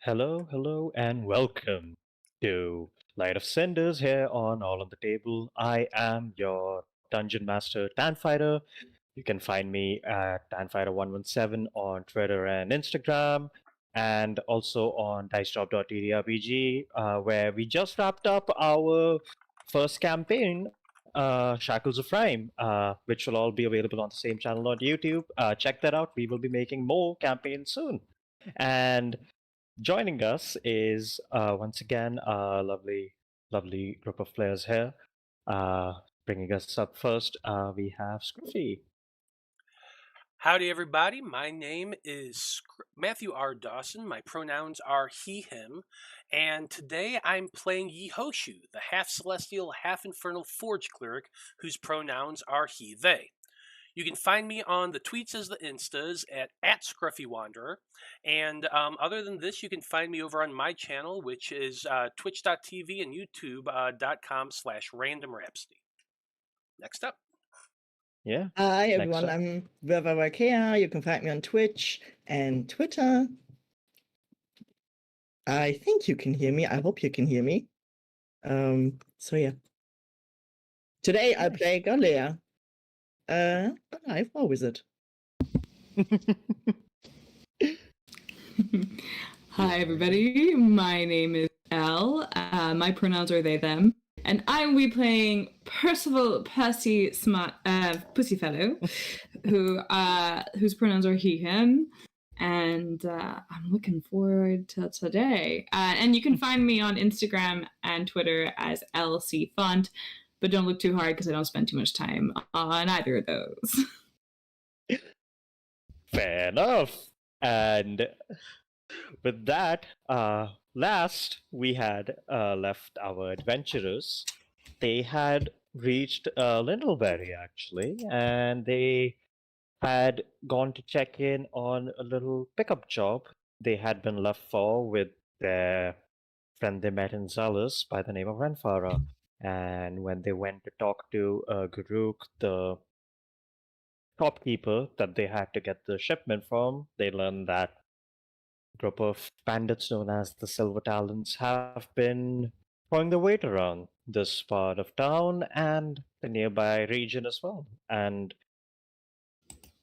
Hello, and welcome to Light of Cinders here on All on the Table. I am your Dungeon Master, Tan Fighter. You can find me at TanFighter117 on Twitter and Instagram, and also on DiceDrop.tdrpg, where we just wrapped up our first campaign, Shackles of Rhyme, which will all be available on the same channel on YouTube. Check that out. We will be making more campaigns soon. And joining us is once again a lovely group of players here. Bringing us up first, we have Scruffy. Howdy, everybody. My name is Matthew R. Dawson. My pronouns are he, him. And today I'm playing Yehoshu, the half celestial, half infernal forge cleric whose pronouns are he, they. You can find me on the tweets as the instas at @ScruffyWanderer. And other than this, you can find me over on my channel, which is twitch.tv and youtube.com/randomrhapsody. Next up. Yeah. Hi Next everyone, up. I'm Viva Wakea. You can find me on Twitch and Twitter. I think you can hear me. I hope you can hear me. So yeah. Today I Nice. play Galea. Alive or wizard? Hi, everybody. My name is Elle. My pronouns are they, them. And I will be playing Percival Percy Smart Pussyfellow, whose pronouns are he, him. And I'm looking forward to today. And you can find me on Instagram and Twitter as LC Font, but don't look too hard because I don't spend too much time on either of those. Fair enough. And with that, last we had left our adventurers. They had reached Lindleberry actually, and they had gone to check in on a little pickup job they had been left for with their friend they met in Zalus by the name of Renfara. And when they went to talk to Guruk, the shopkeeper that they had to get the shipment from, they learned that a group of bandits known as the Silver Talons have been throwing their weight around this part of town and the nearby region as well. And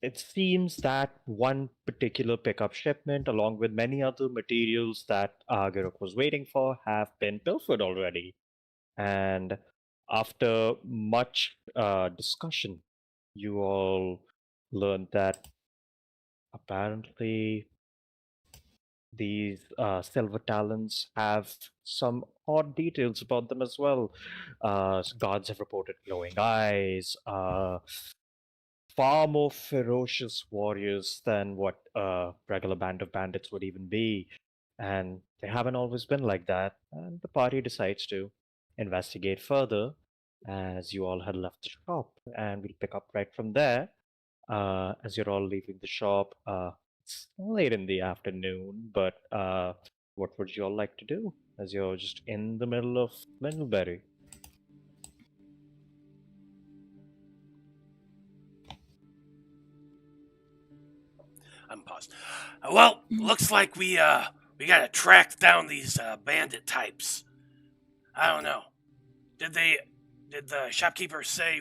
it seems that one particular pickup shipment, along with many other materials that Agirok was waiting for, have been pilfered already. And after much discussion, you all learned that apparently these silver talons have some odd details about them as well. Guards have reported glowing eyes, far more ferocious warriors than what a regular band of bandits would even be. And they haven't always been like that. And the party decides to investigate further as you all had left the shop. And we'll pick up right from there. As you're all leaving the shop, it's late in the afternoon, but what would you all like to do as you're just in the middle of Littleberry? I'm paused. Well, looks like we gotta track down these bandit types. I don't know. Did the shopkeeper say?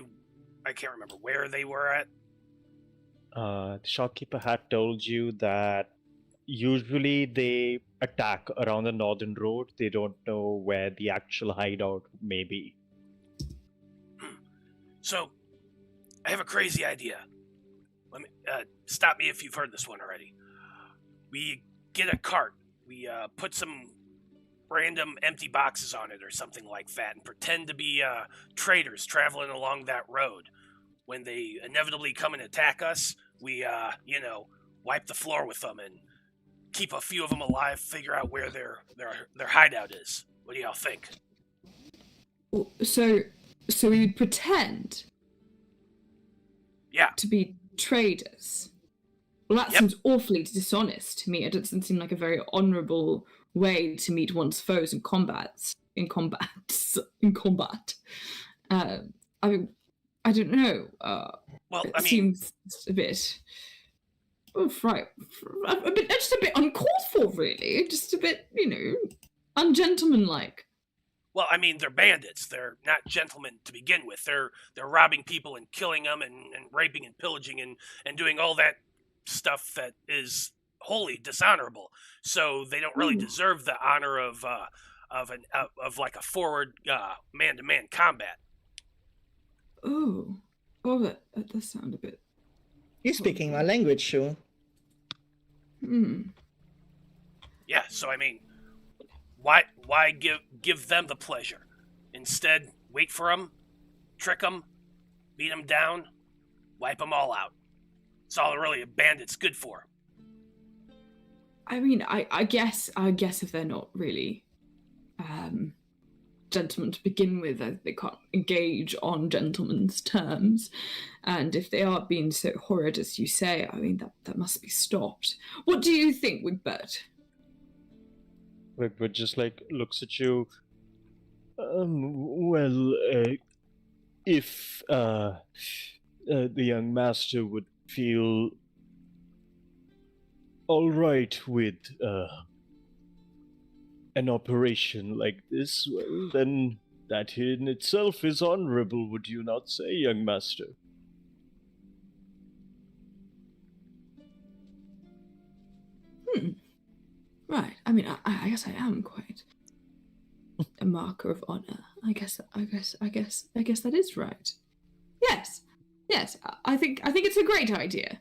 I can't remember where they were at. The shopkeeper had told you that usually they attack around the northern road. They don't know where the actual hideout may be. So, I have a crazy idea. Let me stop me if you've heard this one already. We get a cart. We put some random empty boxes on it or something like that, and pretend to be traders traveling along that road. When they inevitably come and attack us, we wipe the floor with them and keep a few of them alive. Figure out where their hideout is. What do y'all think? So we would pretend Yeah. to be traders. Well, that Yep. seems awfully dishonest to me. It doesn't seem like a very honourable way to meet one's foes in combat. I mean, I don't know. Well, It I mean, seems a bit. Oh, right. Just a bit uncalled for, really. Just a bit, ungentlemanlike. Well, I mean, they're bandits. They're not gentlemen to begin with. They're robbing people and killing them and raping and pillaging and doing all that stuff that is wholly dishonorable. So they don't really deserve the honor of like a forward man-to-man combat. Oh, that does sound a bit. You're speaking my language, sure. Yeah. So I mean, why give them the pleasure? Instead, wait for them, trick them, beat them down, wipe them all out. It's all really a bandit's good for. I mean, I guess if they're not really gentlemen to begin with, they can't engage on gentlemen's terms, and if they are being so horrid as you say, I mean that must be stopped. What do you think, Wigbert? Wigbert just like looks at you. If the young master would feel all right with an operation like this, well, then that in itself is honorable, would you not say, young master? Right. I mean, I guess I am quite a marker of honor. I guess that is right. Yes. I think it's a great idea.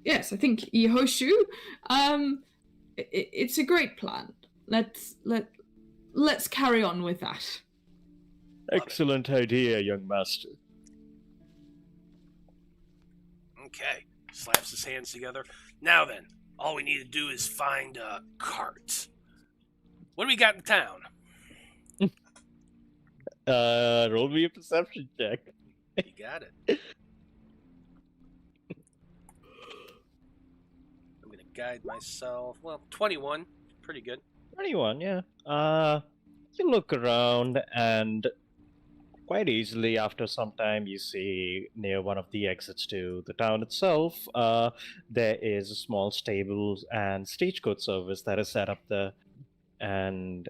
Yes, I think Yehoshu. It's a great plan. Let's carry on with that. Excellent idea, young master. Okay. Slaps his hands together. Now then, all we need to do is find a cart. What do we got in town? Roll me a perception check. You got it. I'm gonna guide myself. Well, 21. Pretty good. 21, yeah. You look around and quite easily after some time you see near one of the exits to the town itself, there is a small stables and stagecoach service that is set up there. And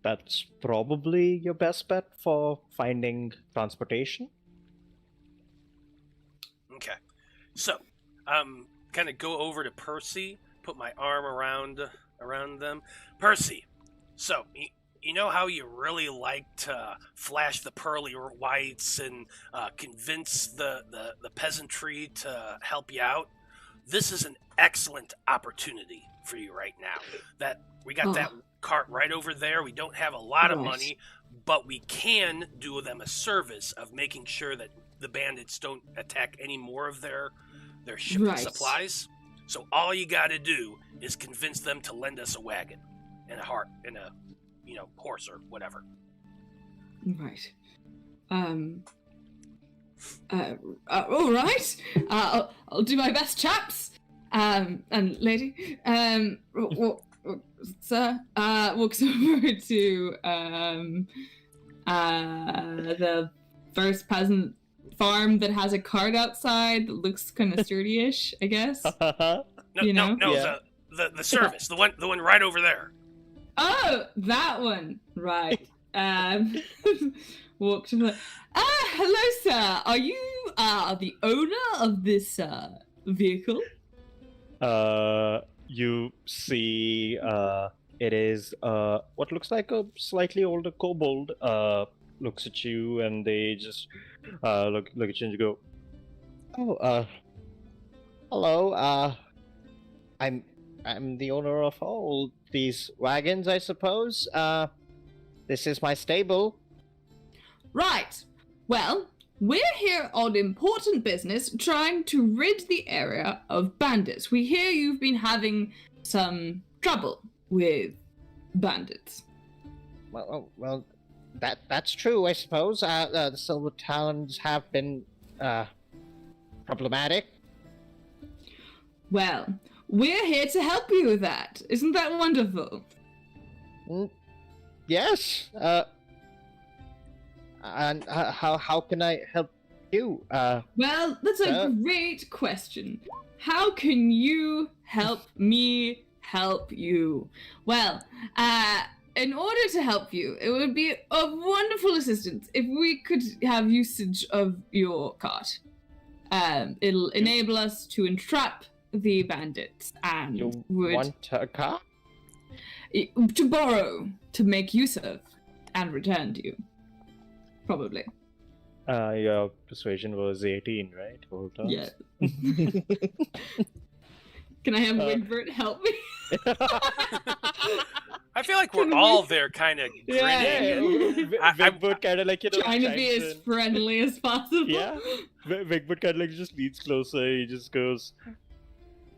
that's probably your best bet for finding transportation. Okay. So, kind of go over to Percy, put my arm around them. Percy, so you know how you really like to flash the pearly whites and convince the peasantry to help you out? This is an excellent opportunity for you right now. That we got that cart right over there. We don't have a lot of money, but we can do them a service of making sure that the bandits don't attack any more of their shipping supplies. So all you got to do is convince them to lend us a wagon and a horse or whatever. Right. All right. I'll do my best, chaps. And lady. Sir. Walks over to the first peasant farm that has a cart outside that looks kind of sturdy-ish, I guess. No, Yeah. the service, the one right over there. Oh, that one. Right. Walk to the... hello, sir. Are you the owner of this vehicle? You see, it is what looks like a slightly older kobold. Looks at you and they just look at you and go, "Oh, hello. I'm the owner of all these wagons, I suppose. This is my stable." Right. Well, we're here on important business trying to rid the area of bandits. We hear you've been having some trouble with bandits. Well, that's true, I suppose. The Silver Talons have been problematic. Well, we're here to help you with that. Isn't that wonderful? Yes. And how can I help You, Well, that's a Sir? great question. How can you help me help you? Well, in order to help you, it would be of wonderful assistance if we could have usage of your cart. It'll enable us to entrap the bandits and you would want a car? to borrow, to make use of, and return to you. Probably. Your persuasion was 18, right? Hold on. Yeah. Can I have Uh, Wigbert help me? I feel like we're Can we- all there kind of Yeah. grinning. Wigbert kind of like, Trying to be chimes as in. friendly as possible. Yeah. Wigbert kind of like just leans closer. He just goes,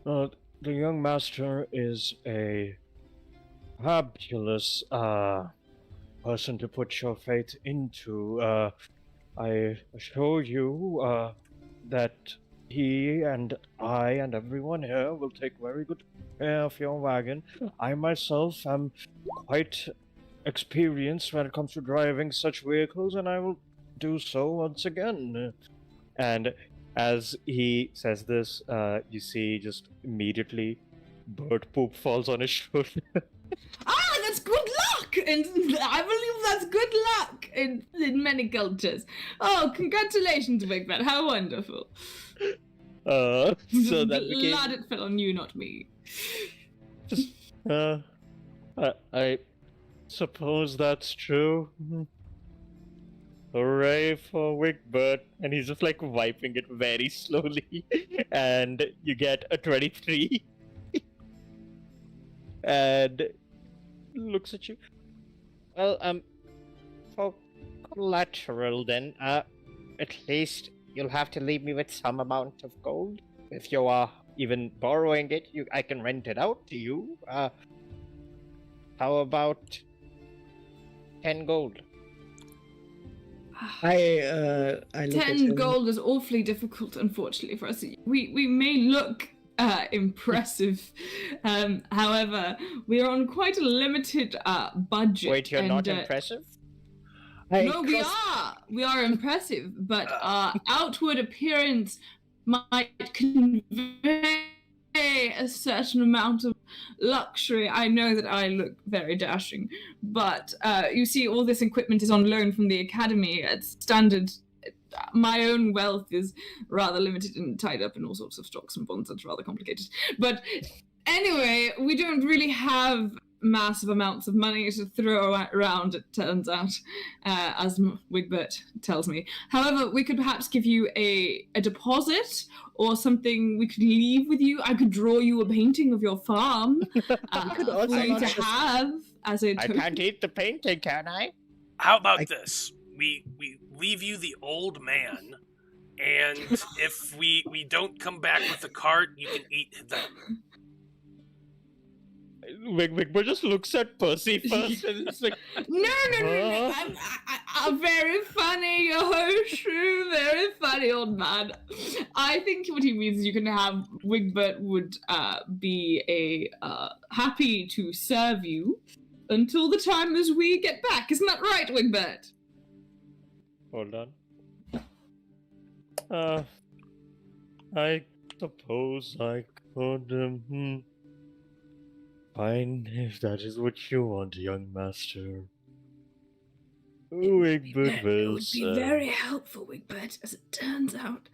the young master is a fabulous person to put your faith into. I assure you that he and I and everyone here will take very good care of your wagon. I myself am quite experienced when it comes to driving such vehicles, and I will do so once again. And as he says this, you see just immediately bird poop falls on his shoulder. Ah, that's good luck! And I believe that's good luck in many cultures. Oh, congratulations, Wigbert. How wonderful. So that became. Glad it fell on you, not me. I suppose that's true. Hooray for Wigbert. And he's just like wiping it very slowly. And you get a 23. And looks at you. Well, for collateral then, at least you'll have to leave me with some amount of gold. If you are even borrowing it, I can rent it out to you. How about 10 gold? I look at 10 him. gold is awfully difficult, unfortunately, for us. We may look impressive. However, we are on quite a limited budget. Wait, you're not and, impressive? No, we are. We are impressive, but our outward appearance might convey a certain amount of luxury. I know that I look very dashing, but you see, all this equipment is on loan from the academy at standard. My own wealth is rather limited and tied up in all sorts of stocks and bonds. That's rather complicated. But anyway, we don't really have massive amounts of money to throw around, it turns out, as Wigbert tells me. However, we could perhaps give you a deposit or something we could leave with you. I could draw you a painting of your farm could also for you not to just- have as a I token. can't eat the painting, can I? How about I- this? We leave you the old man, and if we don't come back with the cart, you can eat them. Wigbert just looks at Percy first and it's like, No. Huh? I'm very funny, oh, true, very funny old man. I think what he means is you can have Wigbert would be happy to serve you until the time as we get back. Isn't that right, Wigbert? hold on. I suppose I could, fine, if that is what you want, young master. Wigbert It will would be serve. very helpful, Wigbert. As it turns out,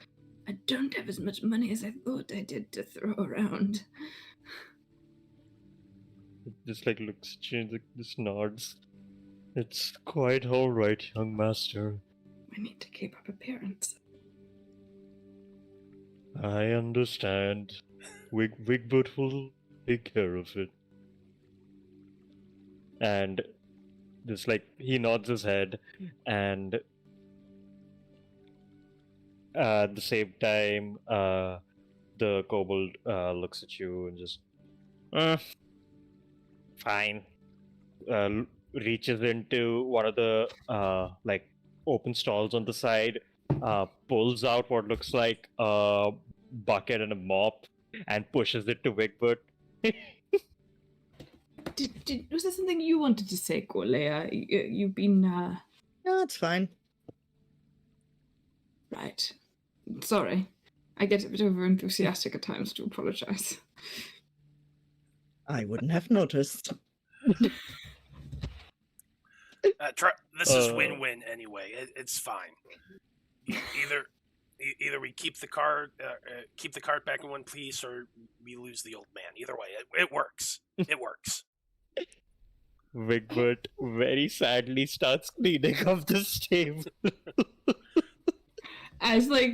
I don't have as much money as I thought I did to throw around. Just like looks at you and like, just nods. It's quite alright, young master. I need to keep up appearance. I understand. Wigbert will take care of it. And just like he nods his head, and at the same time, the kobold looks at you and just, fine. Reaches into one of the like open stalls on the side, pulls out what looks like a bucket and a mop, and pushes it to Wigbert. Was there something you wanted to say, Gorlea? You've been No, it's fine. Right. Sorry. I get a bit over enthusiastic at times. To apologize. I wouldn't have noticed. This is win-win anyway. It's fine. Either we keep the cart back in one piece, or we lose the old man. Either way, it works. It works. Wigbert very sadly starts cleaning up this table. As like,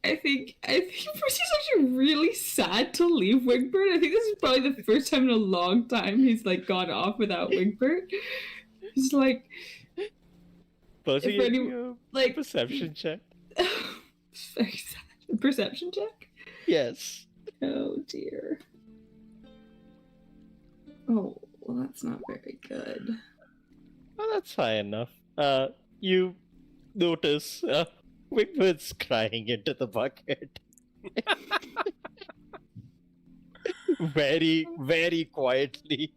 I think Percy's actually really sad to leave Wigbert. I think this is probably the first time in a long time he's like gone off without Wigbert. He's like, Percy, if any- you like perception check. very sad. Perception check. Yes. Oh dear. Oh, well, that's not very good. Well, that's high enough. You notice Wigbert's crying into the bucket. Very, very quietly.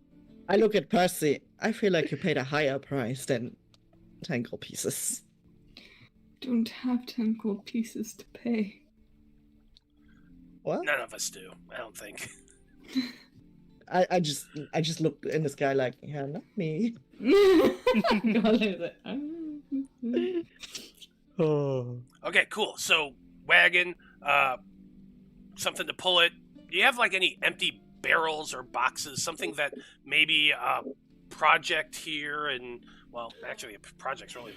I look at Percy. I feel like you paid a higher price than 10 gold pieces. Don't have 10 gold pieces to pay. What? None of us do. I don't think. I just look in the sky like, yeah, not me. Oh. Okay, cool. So wagon, something to pull it. Do you have like any empty barrels or boxes? Something that maybe project here, and well, actually, a project's really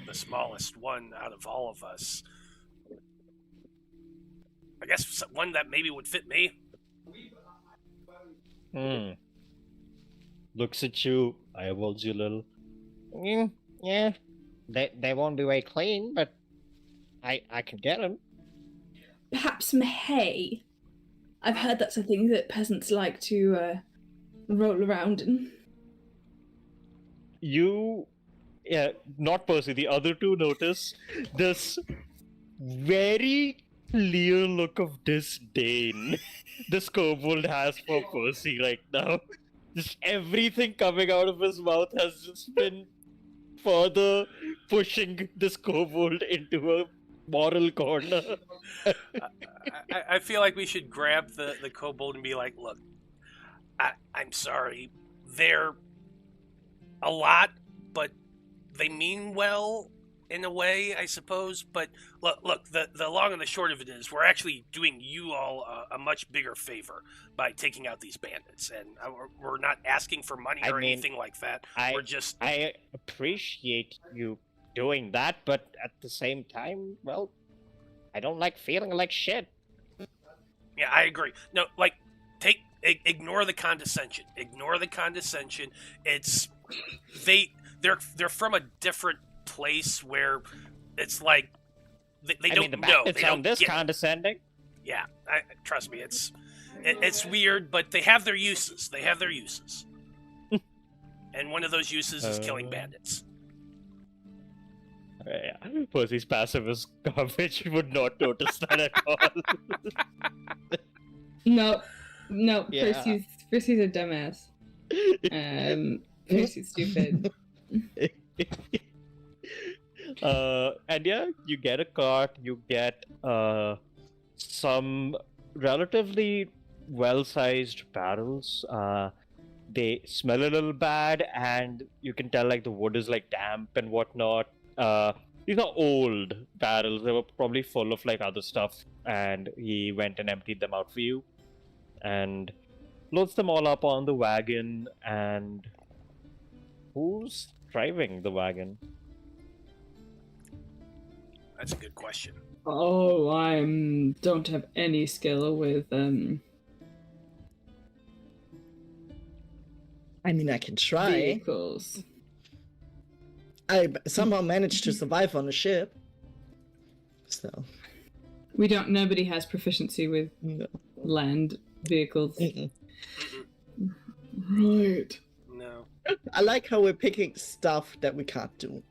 the smallest one out of all of us. I guess one that maybe would fit me. Looks at you, eyeballs you a little. Yeah. They won't be very clean, but I can get them. Perhaps some hay. I've heard that's a thing that peasants like to roll around in. You, not Percy, the other two notice this very clear look of disdain this kobold has for Percy right now. Just everything coming out of his mouth has just been further pushing this kobold into a moral corner. I feel like we should grab the kobold and be like, look, I'm sorry. They're a lot, but they mean well in a way, I suppose. But look, the long and the short of it is we're actually doing you all a much bigger favor by taking out these bandits. And we're not asking for money or anything like that. We're just... I appreciate you doing that, but at the same time, well, I don't like feeling like shit. Yeah, I agree. No, like, ignore the condescension. Ignore the condescension. It's... They're from a different place where it's like they don't know. It's they don't this get condescending. Yeah, trust me, it's weird, but they have their uses. They have their uses, and one of those uses is killing bandits. Yeah, Percy's passive is garbage. You would not notice that at all. No, Yeah. Percy's a dumbass. Percy's stupid. And yeah, you get a cart, you get some relatively well-sized barrels. They smell a little bad, and you can tell like the wood is like damp and whatnot. These are old barrels. They were probably full of like other stuff, and he went and emptied them out for you, and loads them all up on the wagon. And who's driving the wagon? That's a good question. Oh, I don't have any skill with I mean, I can try. vehicles. I somehow managed to survive on a ship. So. Nobody has proficiency with No. land vehicles. Mm-mm. Right. No. I like how we're picking stuff that we can't do.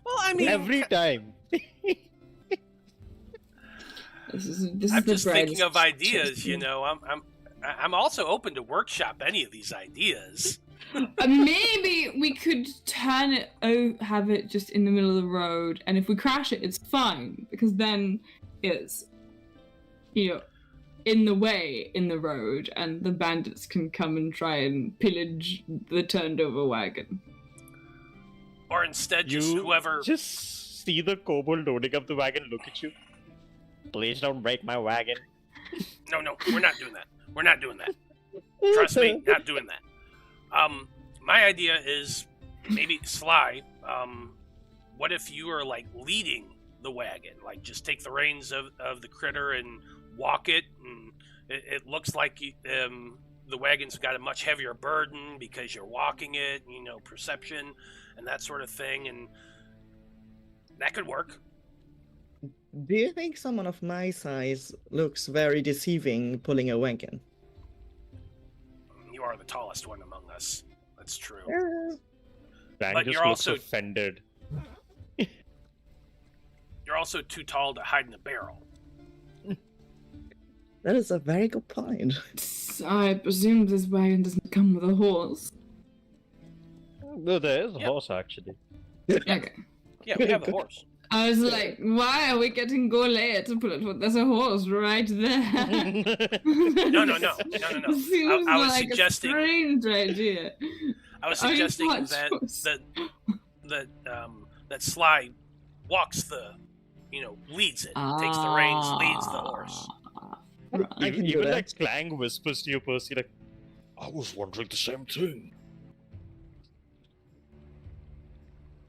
Well, I mean, Every time. This is I'm the just thinking brightest of ideas. choice. You know, I'm also open to workshop any of these ideas. Maybe we could turn it, have it just in the middle of the road, and if we crash it, it's fine because then it's, in the way in the road, and the bandits can come and try and pillage the turned over wagon. Or instead, just whoever. Just see the kobold loading up the wagon, look at you. Please don't break my wagon. No, we're not doing that. We're not doing that. Trust me, not doing that. My idea is maybe Sly. What if you are like leading the wagon? Like, just take the reins of the critter and walk it, and it looks like the wagon's got a much heavier burden because you're walking it. Perception and that sort of thing, and that could work. Do you think someone of my size looks very deceiving pulling a wagon? You are the tallest one among us. That's true. Bang But just you're looks also- offended. You're also too tall to hide in a barrel. That is a very good point. I presume this wagon doesn't come with a horse. No, there is a Yep. horse actually. Okay. Yeah, we have a horse. I was like, why are we getting Gourlay to pull it? There's a horse right there. No. Seems I was like suggesting- a strange idea. I was Are you suggesting not that Sly walks leads it, takes the reins, leads the horse. I can do Even that. like Clang whispers to you, Percy, like, I was wondering the same thing.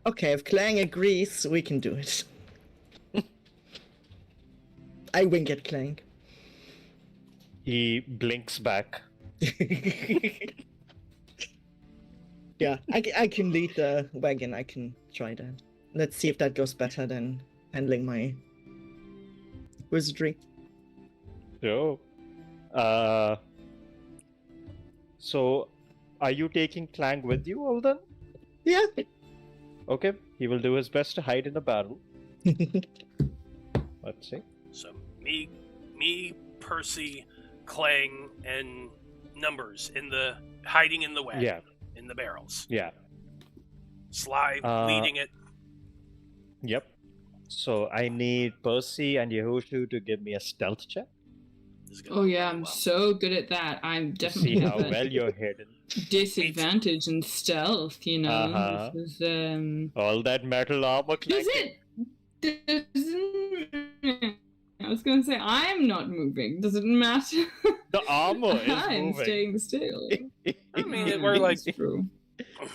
Okay, if Clang agrees, we can do it. I wink at Clang. He blinks back. Yeah, I can lead the wagon. I can try that. Let's see if that goes better than handling my wizardry. So, so are you taking Clang with you all then? Yeah. Okay, he will do his best to hide in a barrel. Let's see. So me, Percy, Clang, and Numbers hiding in the wagon, Yeah, in the barrels. yeah, Sly leading it. yep. So I need Percy and Yehoshu to give me a stealth check. This is gonna Oh go yeah, really I'm well. so good at that. I'm To definitely see how at well you're hidden. disadvantage in stealth. Uh-huh. This is All that metal armor Does clanking. it? I was gonna say I'm not moving. Does it matter? The armor is I'm moving. staying still. I mean, we're like, It's true.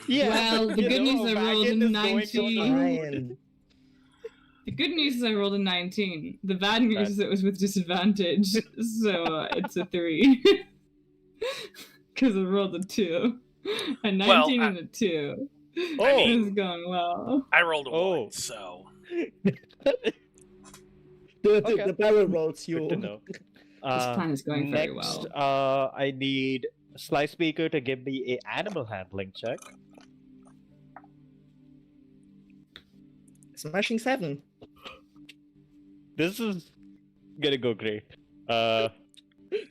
Yeah, Well, but the you good know, news I rolled wagon a is going to 19. Ryan. The good news is I rolled a 19. The bad news is it was with disadvantage, so it's a 3. Because I rolled a 2. A 19 Well, and a 2. Oh, It's going well. I rolled a Oh. 1, so Okay. The barrel rolls you. good to know. This plan is going very next, well. I need Sly Speaker to give me a animal handling check. Smashing 7. This is gonna go great.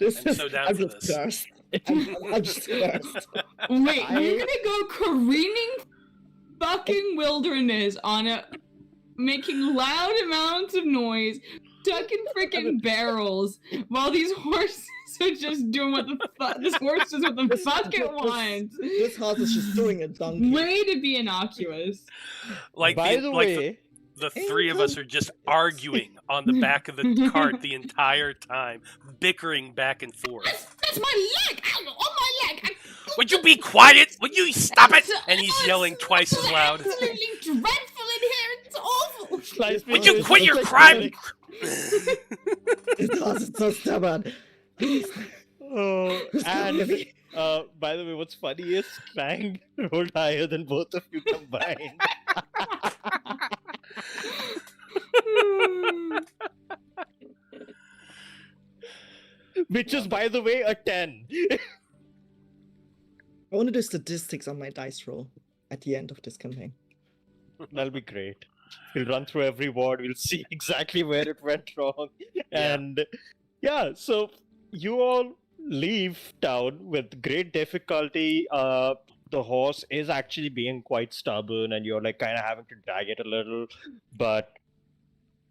This I'm so down I'm for just this. cursed. I'm just cursed. Wait, I- you're gonna go careening fucking wilderness on a making loud amounts of noise, stuck in freaking barrels, while these horses are just doing what the fuck. This horse does what the fuck it wants. This horse is just doing a donkey. Way to be innocuous. like By the, the like way, the three of us are just arguing on the back of the cart the entire time, bickering back and forth. That's my leg! Ow, on my leg! Would you be quiet? Would you stop it? And he's yelling twice as loud. Absolutely dreadful in here. It's awful. Sly Would Speaker you is quit just your like crime? This horse is so stubborn. Please. Oh, and Maybe. by the way, what's funny is Clang rolled higher than both of you combined. Which is, by the way, a 10. I want to do statistics on my dice roll at the end of this campaign. That'll be great. We'll run through every ward. We'll see exactly where it went wrong. And yeah, so you all leave town with great difficulty. the horse is actually being quite stubborn, and you're like kind of having to drag it a little. But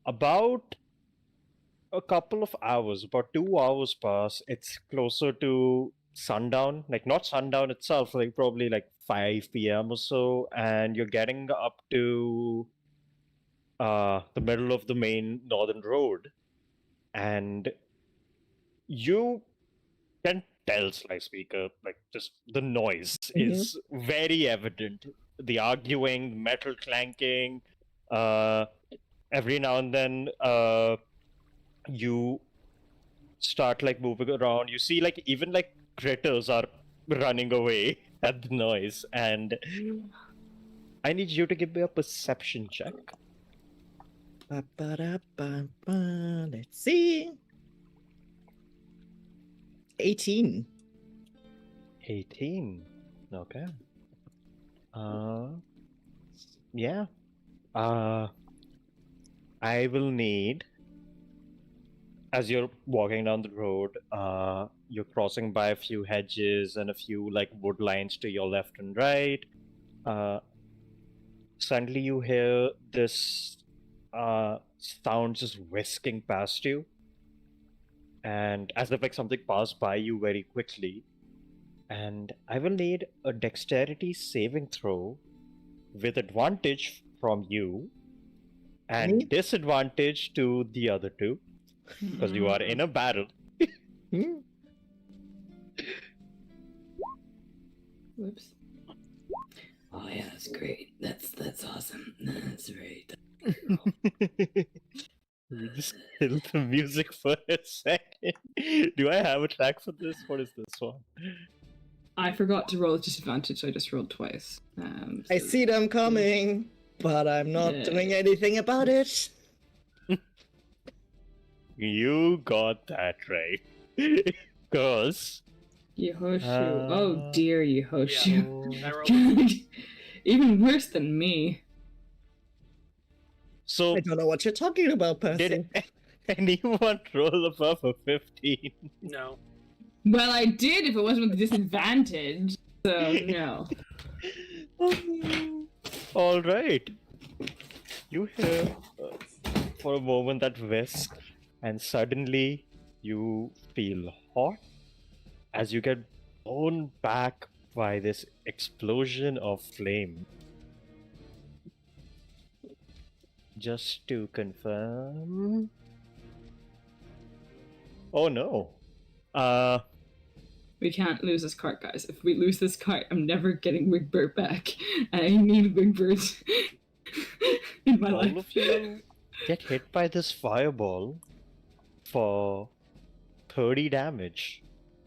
about a couple of hours, about 2 hours pass. It's closer to sundown, like not sundown itself, like probably like 5 p.m. or so, and you're getting up to the middle of the main northern road, and you can tell, Sly Speaker, like just the noise is very evident. The arguing, metal clanking, uh, every now and then you start like moving around. You see like even like critters are running away at the noise, and I need you to give me a perception check. Ba-ba-da-ba-ba. Let's see. 18. 18. Okay. Yeah. I will need, as you're walking down the road, you're crossing by a few hedges and a few like wood lines to your left and right. Suddenly you hear this sound just whisking past you, and as if like something passed by you very quickly. And I will need a dexterity saving throw with advantage from you and Me? disadvantage to the other two because you are in a battle. Hmm? Whoops. Oh yeah, that's great. That's awesome. That's great. You just kill the music for a second. Do I have a track for this? What is this one? I forgot to roll with disadvantage, so I just rolled twice. I So- see them coming, but I'm not Yeah. doing anything about it. You got that right. Because Yehoshu. Oh dear, Yeah. Yehoshu. I rolled Even worse than me. so I don't know what you're talking about, Percy. did anyone roll above a 15? no. Well, I did if it wasn't with the disadvantage. So no. All right. You hear for a moment that whisk, and suddenly you feel hot as you get blown back by this explosion of flame. Just to confirm. Oh no. We can't lose this cart, guys. If we lose this cart, I'm never getting Wigbert back. I need Wigbert in my All life. of you get hit by this fireball for 30 damage.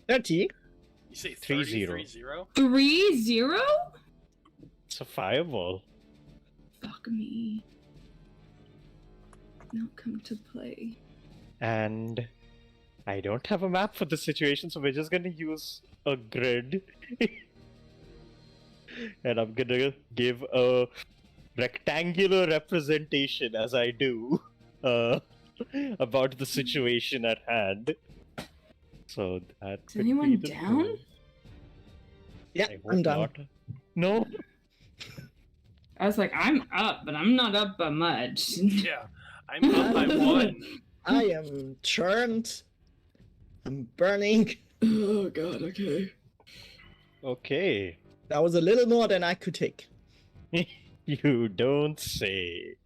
30? You say 3-0. 30-3-0? 3-0? It's a fireball. Fuck me. Now come to play. And I don't have a map for this situation, so we're just gonna use a grid. And I'm gonna give a rectangular representation as I do about the situation at hand. So that Is could anyone be the down? goal. Yeah, I hope I'm done. not. No. I was like, I'm up, but I'm not up by much. Yeah. I'm up by one. I am churned. I'm burning. Oh god, okay. Okay. That was a little more than I could take. You don't say.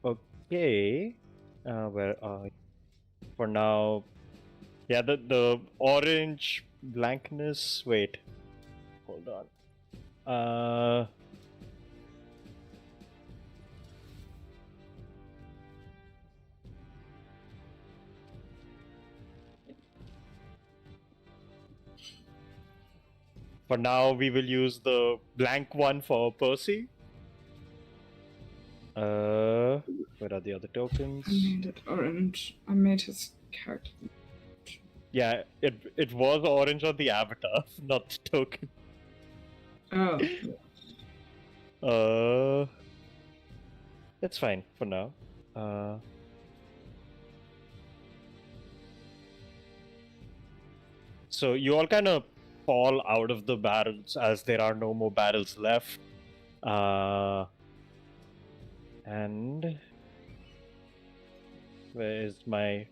Okay. Where for now, yeah, the orange blankness. Wait, hold on. For now, we will use the blank one for Percy. Where are the other tokens? I made it orange. I made his character. Yeah, it was orange on the avatar, not the token. Oh. That's fine for now. So you all kind of fall out of the barrels as there are no more barrels left. And where is my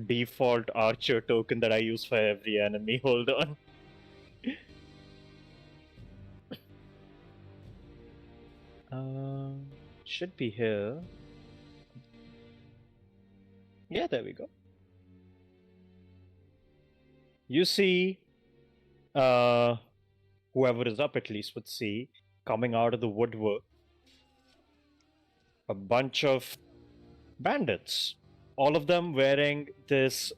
default archer token that I use for every enemy? Hold on. Should be here. Yeah, there we go. You see, whoever is up at least would see, coming out of the woodwork, a bunch of bandits. All of them wearing this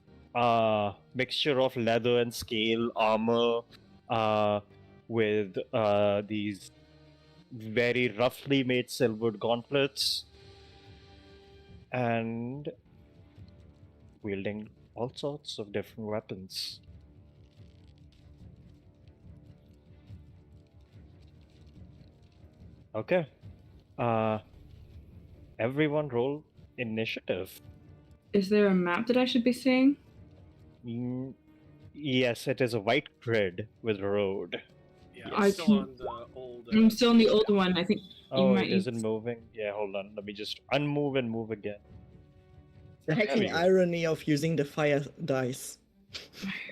mixture of leather and scale armor with these very roughly made silvered gauntlets and wielding all sorts of different weapons. Okay. Everyone roll initiative. Is there a map that I should be seeing? Yes, it is a white grid with road. Yeah, I I'm still can- on the old. I'm still in the old one. I think Oh, might it isn't moving? Yeah, hold on. Let me just unmove and move again. The we hacking go. irony of using the fire dice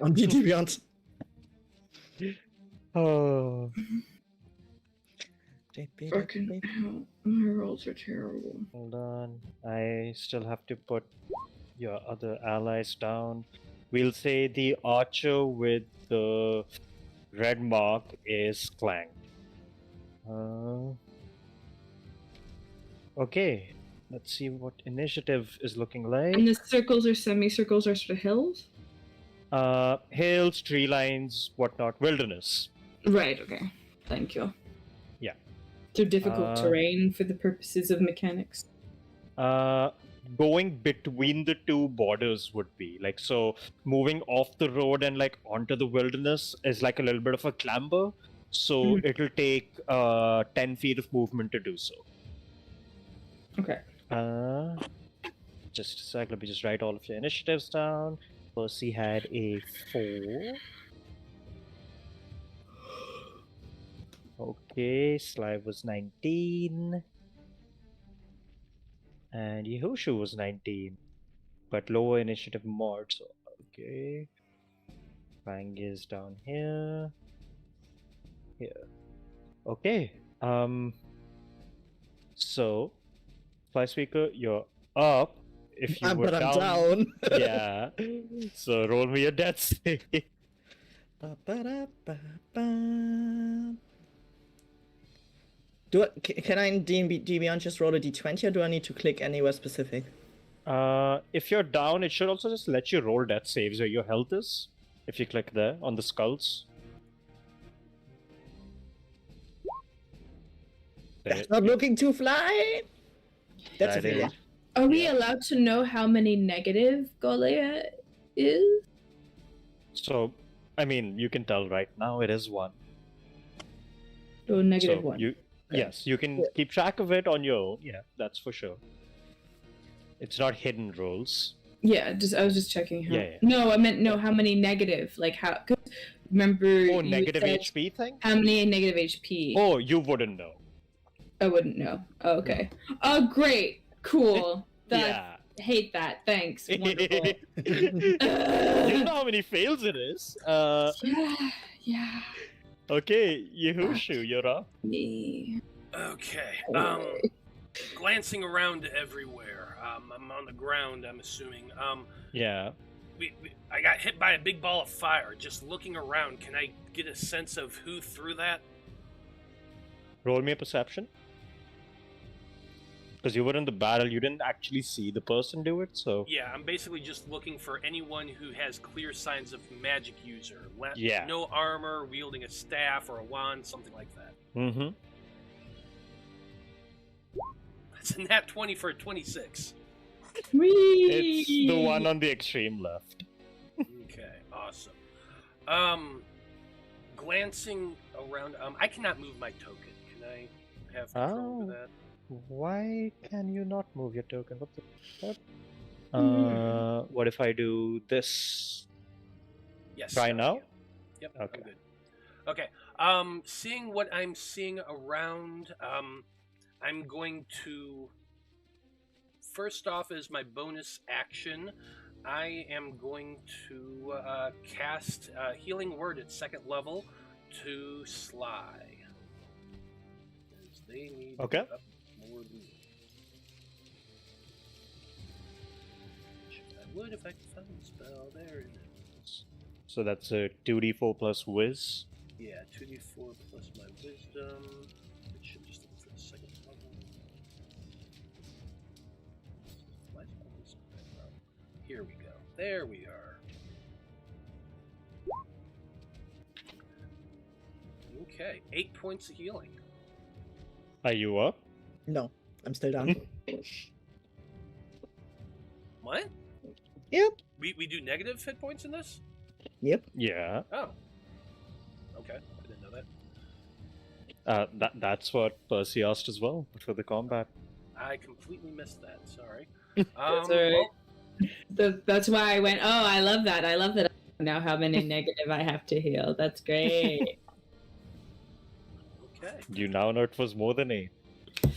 on D&D Beyond. Oh. fucking hell. My rolls are terrible. Hold on. I still have to put your other allies down. We'll say the archer with the red mark is Clank. Okay. Let's see what initiative is looking like. And the circles or semicircles are sort of hills? Hills, tree lines, whatnot, wilderness. Right, okay. Thank you. Yeah. So difficult terrain for the purposes of mechanics. Going between the two borders would be like, so moving off the road and like onto the wilderness is like a little bit of a clamber, so it'll take 10 feet of movement to do so. Okay. Just a sec, let me just write all of your initiatives down. Percy had a 4. Okay, Sly was 19. And Yehushu was 19. But lower initiative mod, so okay. Fang is down here. Here. Okay. So Fly Speaker, you're up. If you were But I'm down. Yeah. So roll me a death save. Can I in D&D Beyond just roll a d20 or do I need to click anywhere specific? If you're down, it should also just let you roll death saves where your health is. If you click there on the skulls. That's not looking to fly. That's a That is- failure. Are we Yeah. allowed to know how many negative Golea is? So, I mean, you can tell right now it is 1. Or negative So one? yes, you can keep track of it on your own. Yeah, that's for sure. It's not hidden rolls. Yeah, I was just checking how. Yeah, yeah. No, I meant no. How many negative? Like how? 'Cause remember? Oh, you negative said HP thing? How many negative HP? Oh, you wouldn't know. I wouldn't know. Oh, okay. Oh, great. Cool. Yeah. Hate that. Thanks. Wonderful. You know how many fails it is. Yeah. Okay, Yehushu, you're up. Me. Okay. Glancing around everywhere. I'm on the ground. I'm assuming. Yeah. I got hit by a big ball of fire. Just looking around, can I get a sense of who threw that? Roll me a perception. Because you were in the battle, you didn't actually see the person do it, so. Yeah, I'm basically just looking for anyone who has clear signs of magic user. Yeah. No armor, wielding a staff or a wand, something like that. Mm-hmm. That's a nat 20 for a 26. It's the one on the extreme left. Okay, awesome. Glancing around, I cannot move my token. Can I have control over that? Why can you not move your token? What the what? What if I do this? Yes. Try there we now? go. Yep. Okay. I'm good. Okay. Seeing what I'm seeing around, I'm going to first off as my bonus action, I am going to cast Healing Word at 2nd level to Sly. Because they need Okay. to up more than me. Which I would if I could find the spell. There it is. So that's a 2d4 plus whiz. Yeah, 2d4 plus my wisdom. It should just look for the 2nd level. Why is my wisdom back up? Here we go. There we are. Okay, 8 points of healing. Are you up? No, I'm still down. What? Yep. We do negative hit points in this? Yep. Yeah. Oh. Okay, I didn't know that. That's what Percy asked as well before the combat. I completely missed that. Sorry. That's all right. Well, That's why I went, oh, I love that. I love that I know how many negative I have to heal. That's great. okay. You now know it was more than 8. Well,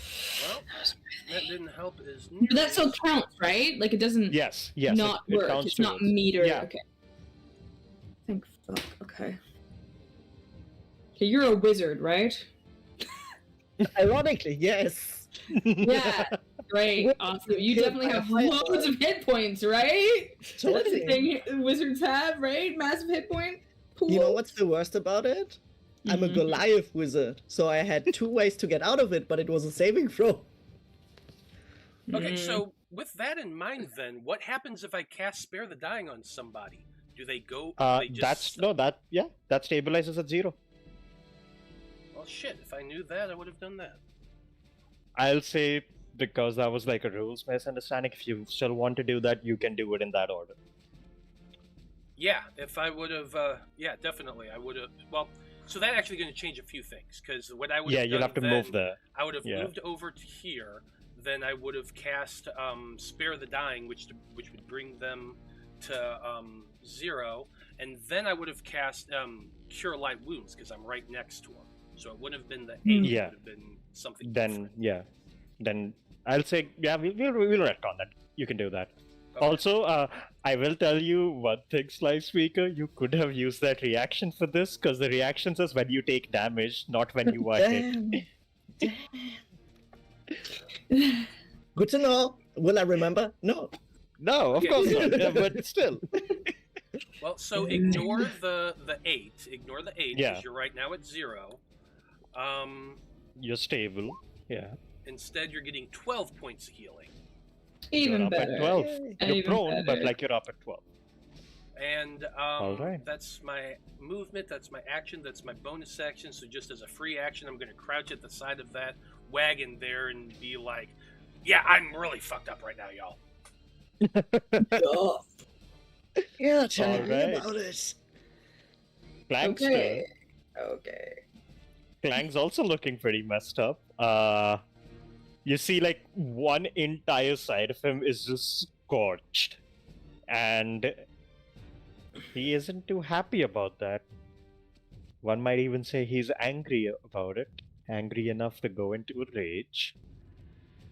that didn't help as But that still counts, right? Like it doesn't Yes, not it work. counts It's not towards. meter. Yeah. Okay. Thank fuck. Okay. Okay, you're a wizard, right? Ironically, yes. Yeah. Great. Awesome. You definitely have loads of hit points, right? That's the Totally. thing wizards have, right? Massive hit point pool. You know what's the worst about it? I'm a Mhm. Goliath wizard, so I had 2 ways to get out of it, but it was a saving throw. Okay, Mm. so with that in mind, then what happens if I cast Spare the Dying on somebody? Do they go? Do they just... That stabilizes at 0. Well, shit. If I knew that, I would have done that. I'll say because that was like a rules misunderstanding. If you still want to do that, you can do it in that order. Yeah, if I would have, yeah, definitely, I would have. Well, so that actually going to change a few things because what I would Yeah, have you'll done have to then, move there. I would have yeah. moved over to here. Then I would have cast Spare the Dying, which would bring them to 0, and then I would have cast Cure Light Wounds because I'm right next to him. So it wouldn't have been the 8. Yeah. It would have been something. Then different. yeah, then I'll say yeah. We'll retcon that. You can do that. Okay. Also, I will tell you one thing, Slice Speaker. You could have used that reaction for this because the reaction says when you take damage, not when you are hit. Damn. Good to know. Will I remember? No. No, of Yeah. course not. Yeah, but still. Well, so ignore the 8. Ignore the 8 because Yeah. you're right now at 0. You're stable. Yeah. Instead, you're getting 12 points of healing. Even You're up better. at 12. Yay. You're Even prone, but better. like you're up at 12. And Alright. that's my movement, that's my action, that's my bonus action. So just as a free action, I'm going to crouch at the side of that wagon there and be like, yeah, I'm really fucked up right now, y'all. Yeah, tell me Alright. about it. Clank's Okay. turn. Okay. Clang's also looking pretty messed up. You see, like, one entire side of him is just scorched. And he isn't too happy about that. One might even say he's angry about it. Angry enough to go into a rage.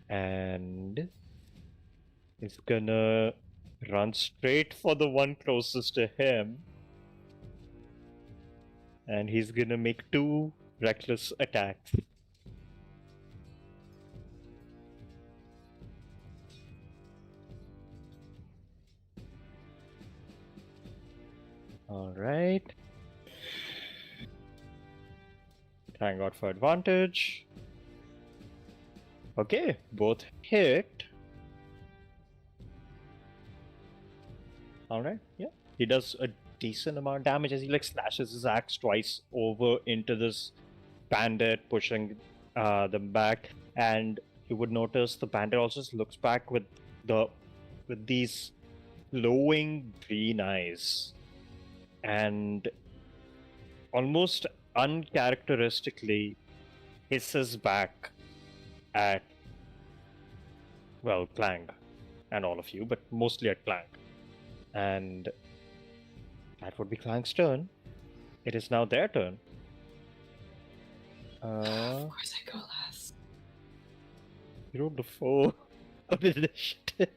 And he's gonna run straight for the one closest to him. And he's gonna make 2 reckless attacks. Alright. Thank God for advantage. Okay, both hit. Alright, yeah. He does a decent amount of damage as he like slashes his axe twice over into this bandit, pushing them back. And you would notice the bandit also just looks back with these glowing green eyes. And almost uncharacteristically hisses back at, well, Clang and all of you, but mostly at Clang. And That would be Clank's turn. It is now their turn. Of course I go last. You rolled a 4 of initiative.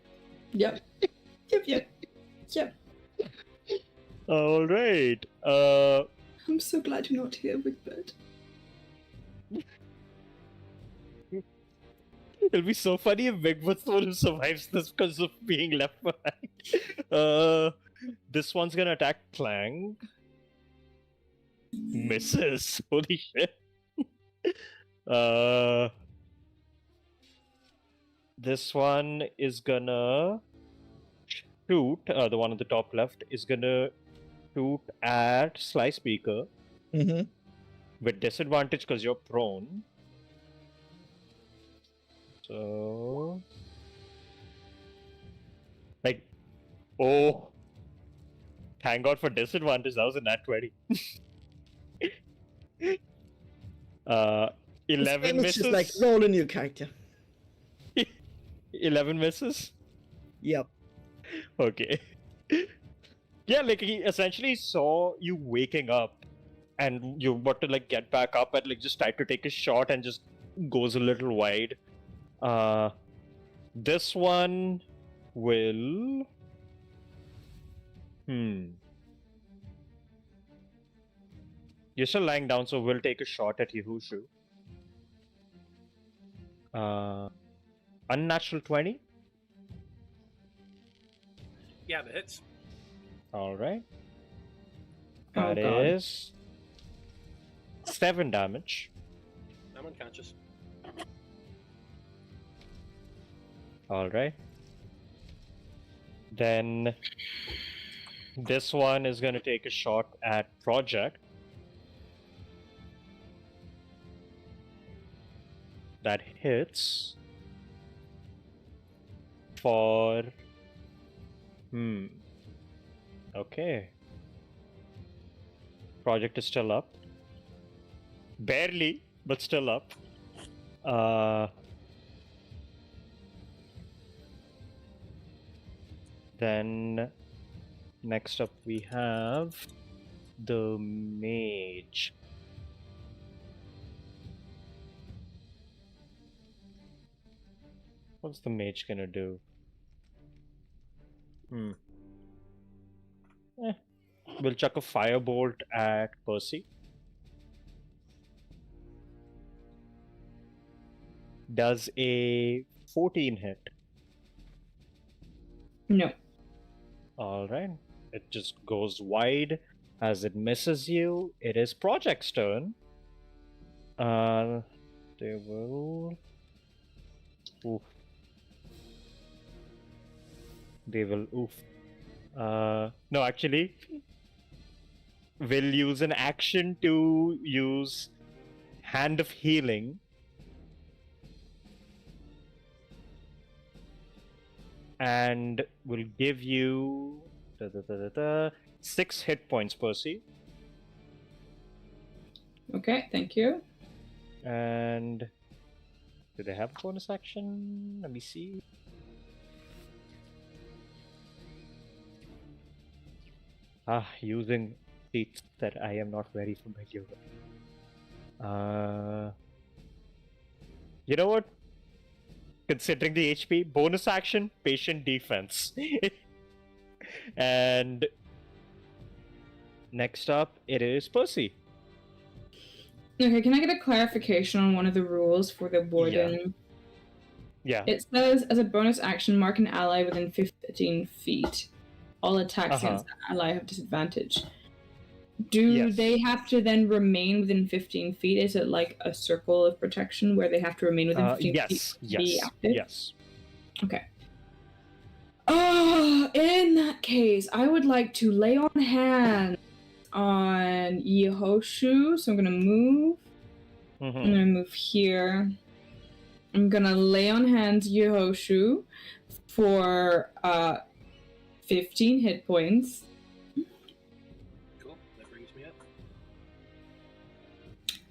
Yep. Yep. All right. I'm so glad you're not here, Big Bird. It'll be so funny if Bigfoot's the one who survives this because of being left behind. This one's gonna attack Clang. Misses. Holy shit. This one is gonna shoot. The one at the top left is gonna shoot at Slice Speaker Mm-hmm. with disadvantage because you're prone. So, like, oh, thank God for disadvantage. That was a nat 20. 11 It's misses. just like roll a new character. 11 misses. Yep. Okay. Yeah, like he essentially saw you waking up, and you want to like get back up and like just try to take a shot and just goes a little wide. This one will. You're still lying down, so we'll take a shot at Yehushu. Unnatural 20. Yeah, that hits. Alright. Oh, That God. is 7 damage. I'm unconscious. Alright. Then this one is going to take a shot at Project. That hits for. Okay. Project is still up. Barely, but still up. Then next up we have the mage. What's the mage gonna do? We'll chuck a firebolt at Percy. Does a 14 hit? No. Alright. It just goes wide as it misses you. It is Project's turn. They will. Oof. They will oof. No, actually, will use an action to use Hand of Healing. And will give you 6 hit points, Percy. Okay, thank you. And do they have a bonus action? Let me see. Using feats that I am not very familiar with. You know what? Considering the HP, bonus action, patient defense. And next up, it is Percy. Okay, can I get a clarification on one of the rules for the warden? Yeah. It says, as a bonus action, mark an ally within 15 feet. All attacks against the ally have disadvantage. Do Yes. they have to then remain within 15 feet? Is it like a circle of protection where they have to remain within 15 feet to be active? Yes. Okay. Oh, in that case, I would like to lay on hands on Yehoshu. So I'm gonna move. I'm gonna move here. I'm gonna lay on hands Yehoshu for 15 hit points. Cool. That brings me up.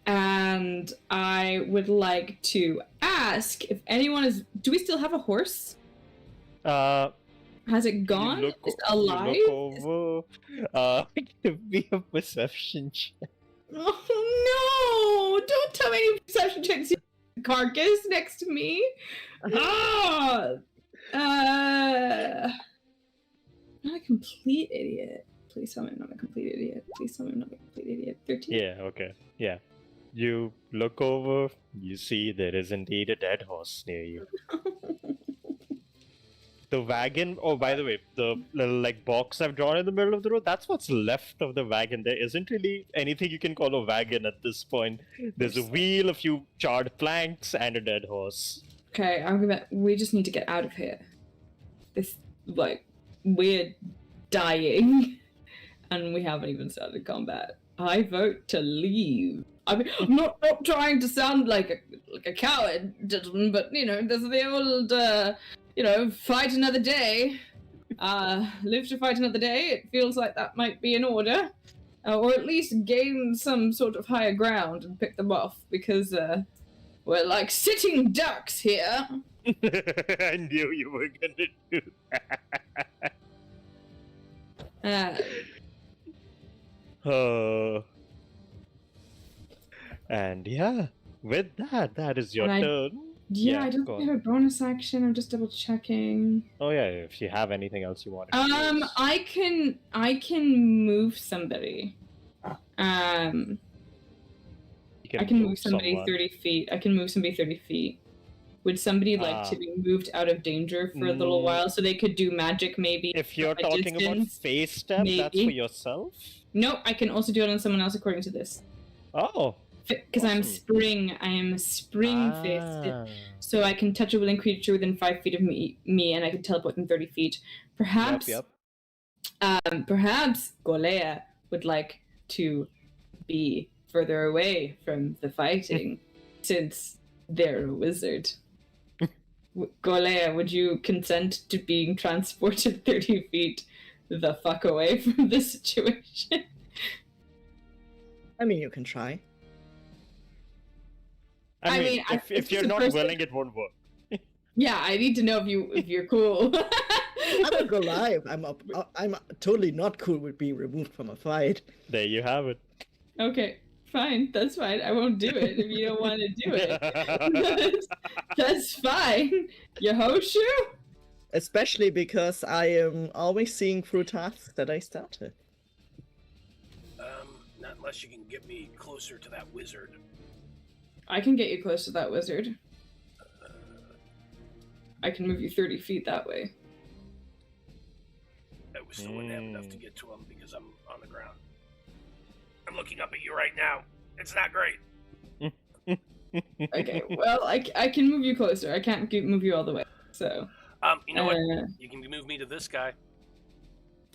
And I would like to ask if anyone is. Do we still have a horse? I Has it gone? You It's alive? You look over. Give me a perception check. Oh no! Don't tell me any perception checks. Carcass next to me. Ah! Not a complete idiot. Please tell me I'm not a complete idiot. Please tell me I'm not a complete idiot. 13. Yeah, okay. Yeah. You look over, you see there is indeed a dead horse near you. The wagon, oh, by the way, the little like box I've drawn in the middle of the road, that's what's left of the wagon. There isn't really anything you can call a wagon at this point. There's a wheel, a few charred planks, and a dead horse. Okay, we just need to get out of here. This, like, we're dying, and we haven't even started combat. I vote to leave. I mean, I'm not trying to sound like a coward, gentlemen, but, you know, there's the old, fight another day. Live to fight another day. It feels like that might be in order. Or at least gain some sort of higher ground and pick them off, because, we're like sitting ducks here. I knew you were gonna do that. And yeah, with that is your turn. Yeah, I don't go have a bonus action. I'm just double checking. Oh yeah, if you have anything else you want to use. I can move somebody. I can move somebody someone. 30 feet. I can move somebody 30 feet. Would somebody like to be moved out of danger for a little while so they could do magic maybe? If you're from a talking about distance? face step, that's Maybe. for yourself? No, I can also do it on someone else according to this. Oh. Because I'm Awesome. spring. I am spring fisted. So I can touch a willing creature within 5 feet of me and I can teleport them 30 feet. Perhaps Yep. perhaps Golea would like to be further away from the fighting since they're a wizard. Golea, would you consent to being transported 30 feet the fuck away from this situation? I mean, you can try. I mean, it's if just you're a not person- willing, it won't work. Yeah, I need to know if you're cool. I'm gonna go live. I'm totally not cool with being removed from a fight. There you have it. Okay, fine. That's fine. I won't do it if you don't want to do it. That's fine. Yahoshu? Especially because I am always seeing through tasks that I started. Not unless you can get me closer to that wizard. I can get you close to that wizard. I can move you 30 feet that way. I still wouldn't have enough to get to him because I'm on the ground. I'm looking up at you right now. It's not great. Okay, well, I can move you closer. I can't move you all the way. So, You know what? You can move me to this guy.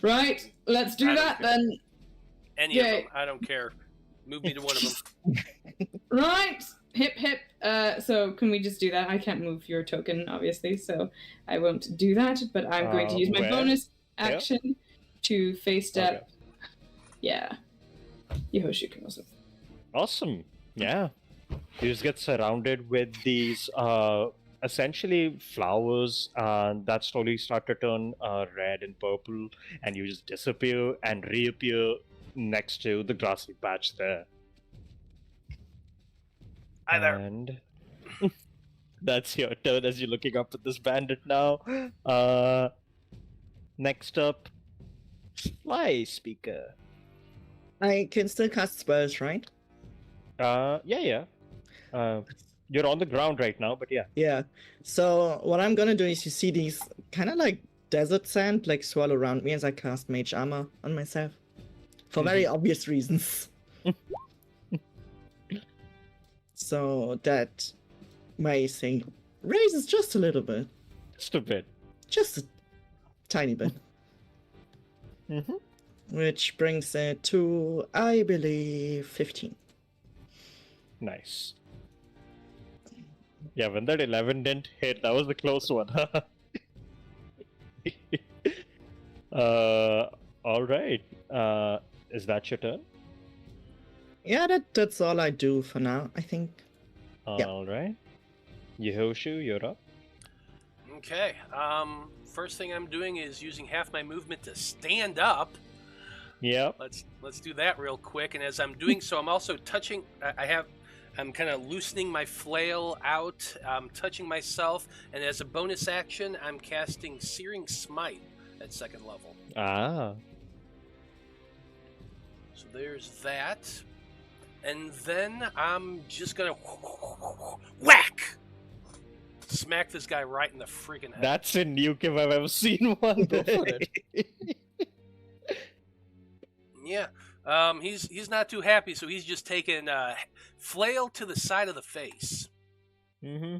right, let's do I don't that care. then. Any of Yay. them. I don't care. Move me to one of them. Right, hip hip. So can we just do that? I can't move your token, obviously, so I won't do that. But I'm going to use my where? bonus action to face step. Okay. Yeah, Yahoshu can also. Awesome. Yeah. You just get surrounded with these essentially flowers that slowly start to turn red and purple, and you just disappear and reappear next to the grassy patch there. Hi there. And that's your turn as you're looking up at this bandit now. Next up, Fly Speaker. I can still cast spells, right? Yeah. You're on the ground right now, but yeah. Yeah. So what I'm gonna do is you see these kind of like desert sand like swirl around me as I cast mage armor on myself. For very obvious reasons. So that my thing raises just a little bit. Just a bit. Just a tiny bit. Mm-hmm. Which brings it to, I believe, 15. Nice. Yeah, when that 11 didn't hit, that was the close one. Alright. Is that your turn? Yeah, that's all I do for now, I think. Yeah. Alright. Yehoshu, you're up. Okay. First thing I'm doing is using half my movement to stand up. Yep. Let's do that real quick. And as I'm doing so, I'm also touching. I'm kind of loosening my flail out. I'm touching myself, and as a bonus action, I'm casting Searing Smite at 2nd level. Ah. So there's that. And then I'm just gonna whack! Smack this guy right in the freaking head. That's a nuke if I've ever seen one. Go for it. Yeah. He's not too happy, so he's just taking flail to the side of the face. Mm-hmm.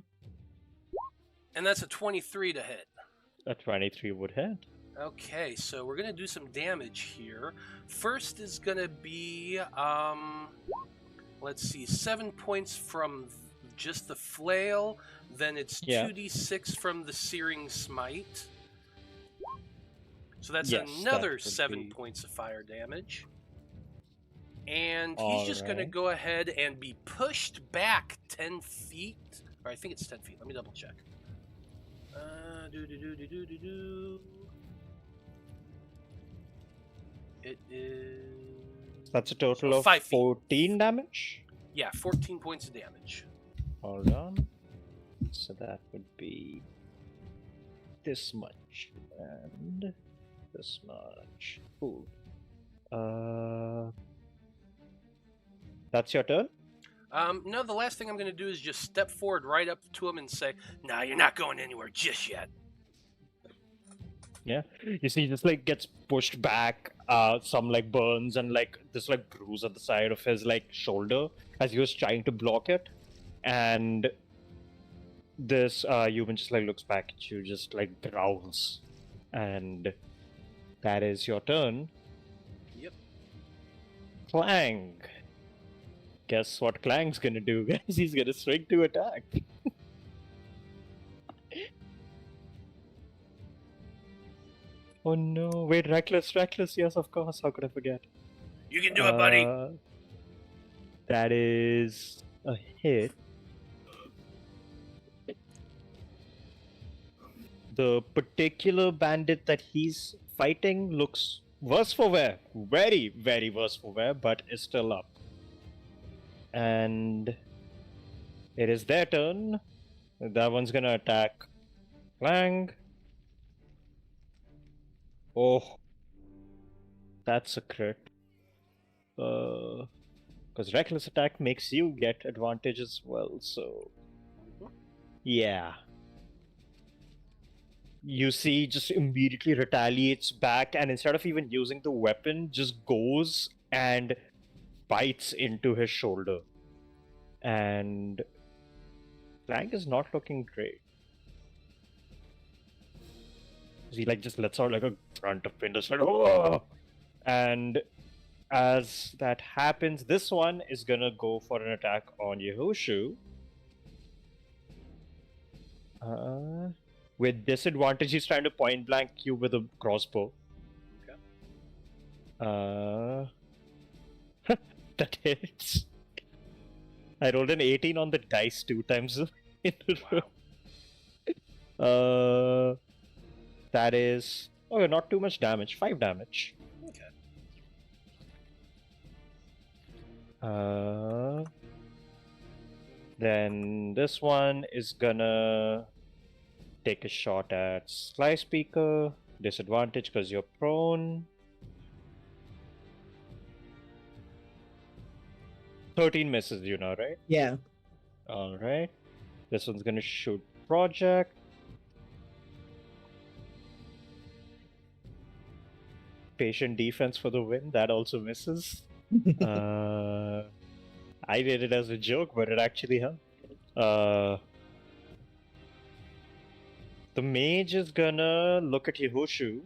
And that's a 23 to hit. A 23 would hit. Okay, so we're gonna do some damage here. First is gonna be let's see, 7 points from just the flail, then it's Yeah. 2d6 from the Searing Smite. So that's Yes, another that would 7 be- points of fire damage. And he's just going to Alright. go ahead and be pushed back 10 feet. Or I think it's 10 feet. Let me double check. It is... That's a total So of 5 feet. 14 damage. Yeah, 14 points of damage. Hold on. So that would be this much and this much. Cool. That's your turn? No, the last thing I'm going to do is just step forward right up to him and say, "Nah, you're not going anywhere just yet." Yeah. You see, he just like gets pushed back, some like burns and like this like bruise at the side of his like shoulder as he was trying to block it. And this human just like looks back at you, just like growls. And that is your turn. Yep. Clang. Guess what Clang's gonna do, guys? He's gonna swing to attack. Oh no, wait, reckless, yes, of course, how could I forget? You can do it, buddy. That is a hit. The particular bandit that he's fighting looks worse for wear. Very, very worse for wear, but is still up. And it is their turn. That one's gonna attack Clang. Oh, that's a crit. Because reckless attack makes you get advantage as well, so yeah. You see, just immediately retaliates back, and instead of even using the weapon, just goes and bites into his shoulder. And Clank is not looking great. He like just lets out like a grunt of pain, just like oh! And as that happens, this one is gonna go for an attack on Yehoshu. With disadvantage, he's trying to point blank you with a crossbow. Okay. That hits. I rolled an 18 on the dice 2 times in a row. That is... Oh, not too much damage. 5 damage. Okay. Then this one is gonna take a shot at Sly Speaker. Disadvantage because you're prone. 13 misses you now, right? Yeah. Alright. This one's gonna shoot Project. Patient defense for the win. That also misses. I did it as a joke, but it actually helped. The mage is gonna look at Yehoshu.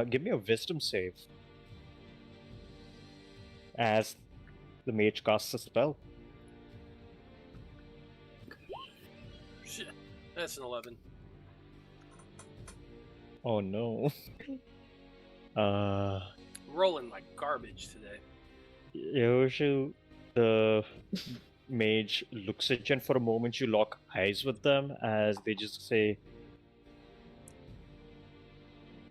Give me a wisdom save. As the mage casts a spell. Shit. That's an 11. Oh no. Rolling like garbage today. Yehoshu, the mage looks at you, and for a moment you lock eyes with them as they just say,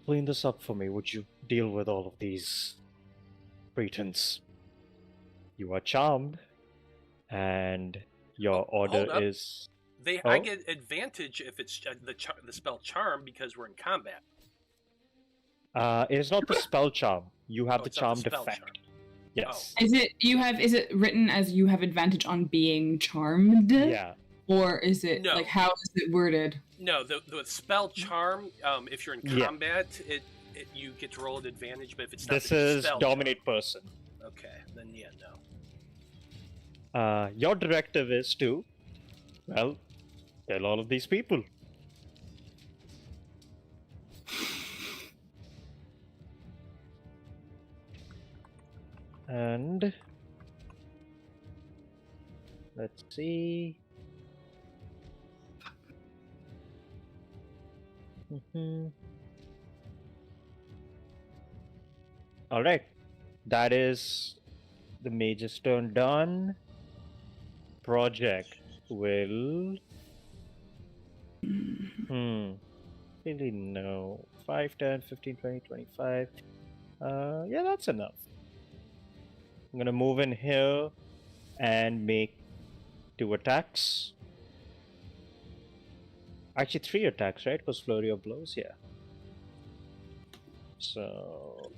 "Clean this up for me. Would you deal with all of these pretense?" You are charmed, and your order hold up. is. I Oh? get advantage if it's the spell charm because we're in combat. It is not the spell charm. You have Oh, the it's not the charmed spell effect. charm. Yes. Is it written as you have advantage on being charmed? Yeah. Or is it No. like how is it worded? No, the spell charm. If you're in Yeah. combat, you get to roll an advantage. But if it's not This the is spell dominate person. charm, okay, then yeah, no. Your directive is to, well, tell all of these people. And let's see. All right, that is the mage's turn done. Project will. Really no. 5, 10, 15, 20, 25. Yeah, that's enough. I'm gonna move in here and make 2 attacks. Actually, 3 attacks, right? Because flurry of blows, yeah. So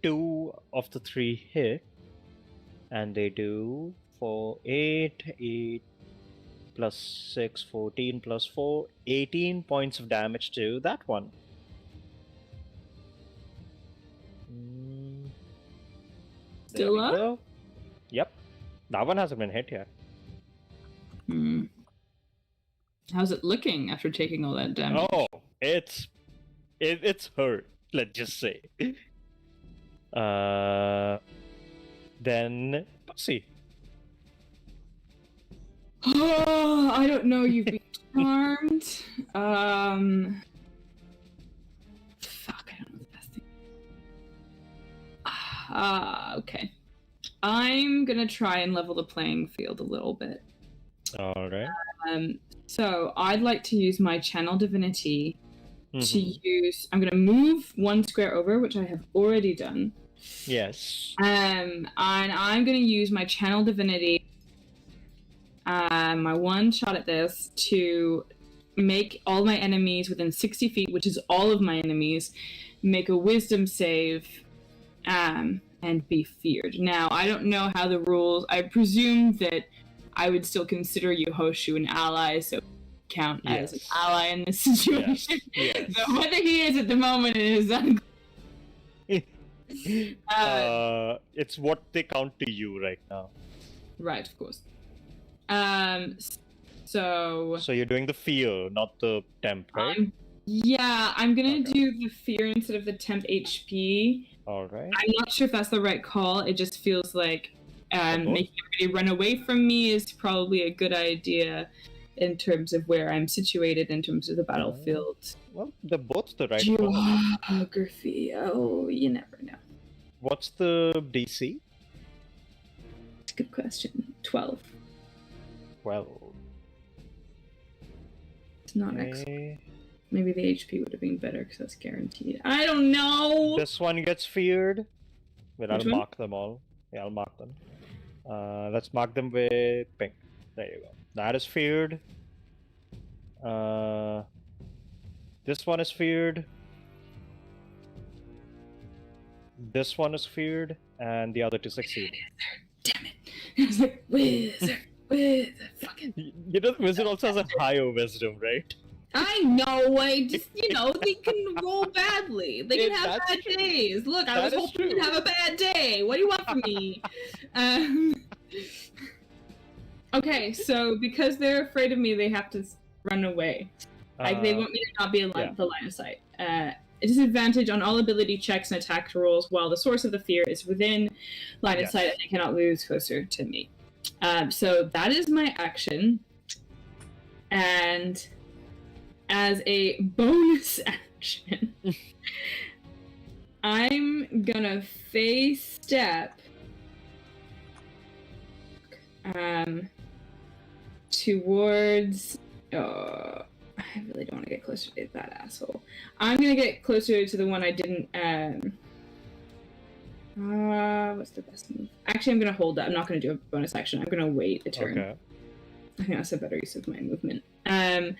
2 of the 3 hit, and they do 4, 8 plus 6, 14 plus 4, 18 points of damage to that one. There Still we up? go. Yep. That one hasn't been hit yet. How's it looking after taking all that damage? Oh, it's hurt. Let's just say. Then Pussy. Oh, I don't know. You've been charmed. Fuck, I don't know the best thing. Okay. I'm gonna try and level the playing field a little bit. All right. So I'd like to use my channel divinity to Mhm. use. I'm gonna move 1 square over, which I have already done. Yes. And I'm gonna use my channel divinity, my one shot at this, to make all my enemies within 60 feet, which is all of my enemies, make a wisdom save, and be feared. Now, I don't know how the rules. I presume that I would still consider Yehoshu an ally, so count as an Yes. ally in this situation. Yes. Though whether he is at the moment is unclear. It's what they count to you right now. Right, of course. So So you're doing the fear, not the temp, right? I'm gonna Okay. do the fear instead of the temp HP. All right. I'm not sure if that's the right call. It just feels like both. making everybody run away from me is probably a good idea in terms of where I'm situated in terms of the battlefield. Well, they're both the right call. Geography. Oh, you never know. What's the DC? It's a good question. 12. Well, It's not excellent. okay. Maybe the HP would have been better because that's guaranteed. I don't know. This one gets feared. Wait, I'll Which one? mark them all. Yeah, I'll mark them. Let's mark them with pink. There you go. That is feared. This one is feared. This one is feared, and the other 2 succeed. Damn it. I was like, wizard, fucking. You know, the wizard also has a higher wisdom, right? I know. I just, they can roll badly. They can Yeah, have that's bad true. days. Look, I That was is hoping you'd true. have a bad day. What do you want from me? Okay, so because they're afraid of me, they have to run away. Like they want me to not be in yeah. the line of sight. A disadvantage on all ability checks and attack rolls while the source of the fear is within line of Yes. sight and they cannot move closer to me. So that is my action. And as a bonus action, I'm gonna face step towards. I really don't want to get closer to that asshole. I'm gonna get closer to the one I didn't. What's the best move? Actually, I'm gonna hold that. I'm not gonna do a bonus action. I'm gonna wait a turn. Okay. I think that's a better use of my movement. I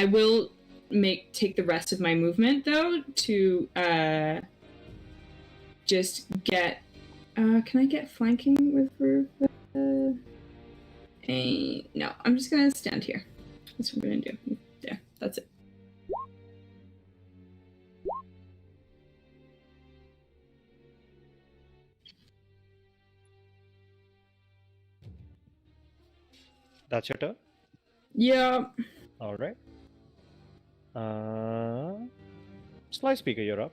will take the rest of my movement though to just get. Can I get flanking with roof? No, I'm just gonna stand here. That's what I'm gonna do. There, that's it. That's your turn? Yeah. Alright. Sly Speaker, you're up.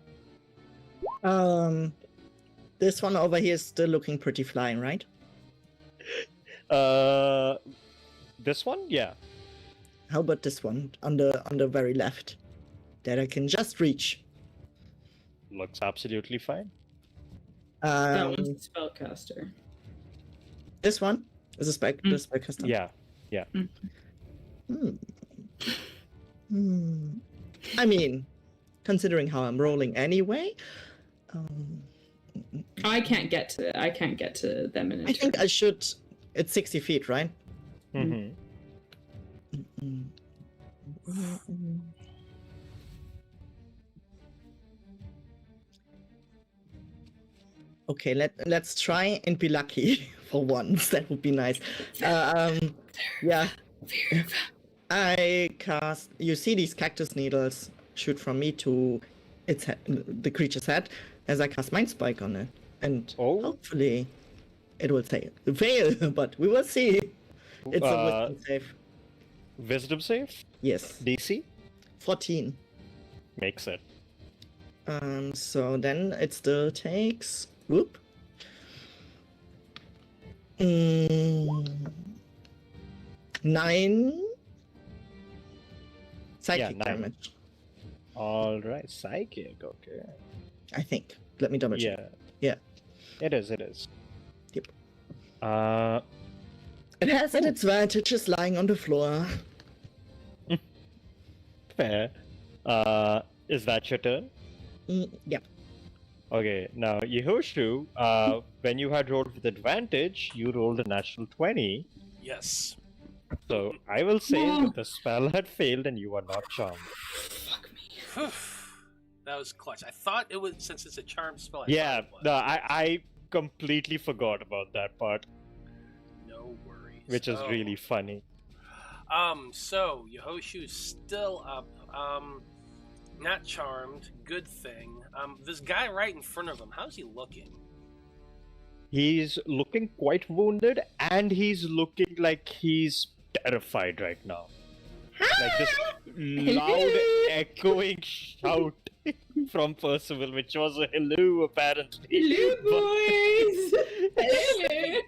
This one over here is still looking pretty flying, right? This one? Yeah. How about this one on the very left? That I can just reach. Looks absolutely fine. That one's a spellcaster. This one is a the spellcaster. Yeah. I mean, considering how I'm rolling anyway, I can't get to them in a I think turn. I should. It's 60 feet, right? Mm-hmm. Okay, let's try and be lucky for once. That would be nice. Yeah. I cast. You see these cactus needles shoot from me to its head, the creature's head, as I cast Mind Spike on it, and hopefully it will fail. But we will see. It's a wisdom save. Wisdom save? Yes. DC? 14. Makes it. So then it still takes. Whoop. 9 psychic 9. damage. Alright, psychic, okay. I think. Let me double check. Yeah. It is. Yep. It has an advantage just lying on the floor. Fair. Is that your turn? Yeah. Okay, now Yehoshu, when you had rolled with advantage, you rolled a natural 20. Yes. So I will say that the spell had failed and you are not charmed. Fuck me. That was clutch. I thought it was, since it's a charmed spell. I completely forgot about that part. No worries. Which is really funny. So Yehoshu's still up. Not charmed. Good thing. This guy right in front of him, how's he looking? He's looking quite wounded and he's looking like he's terrified right now. Like this loud echoing shout from Percival, which was a hello apparently. Hello, boys! Hello!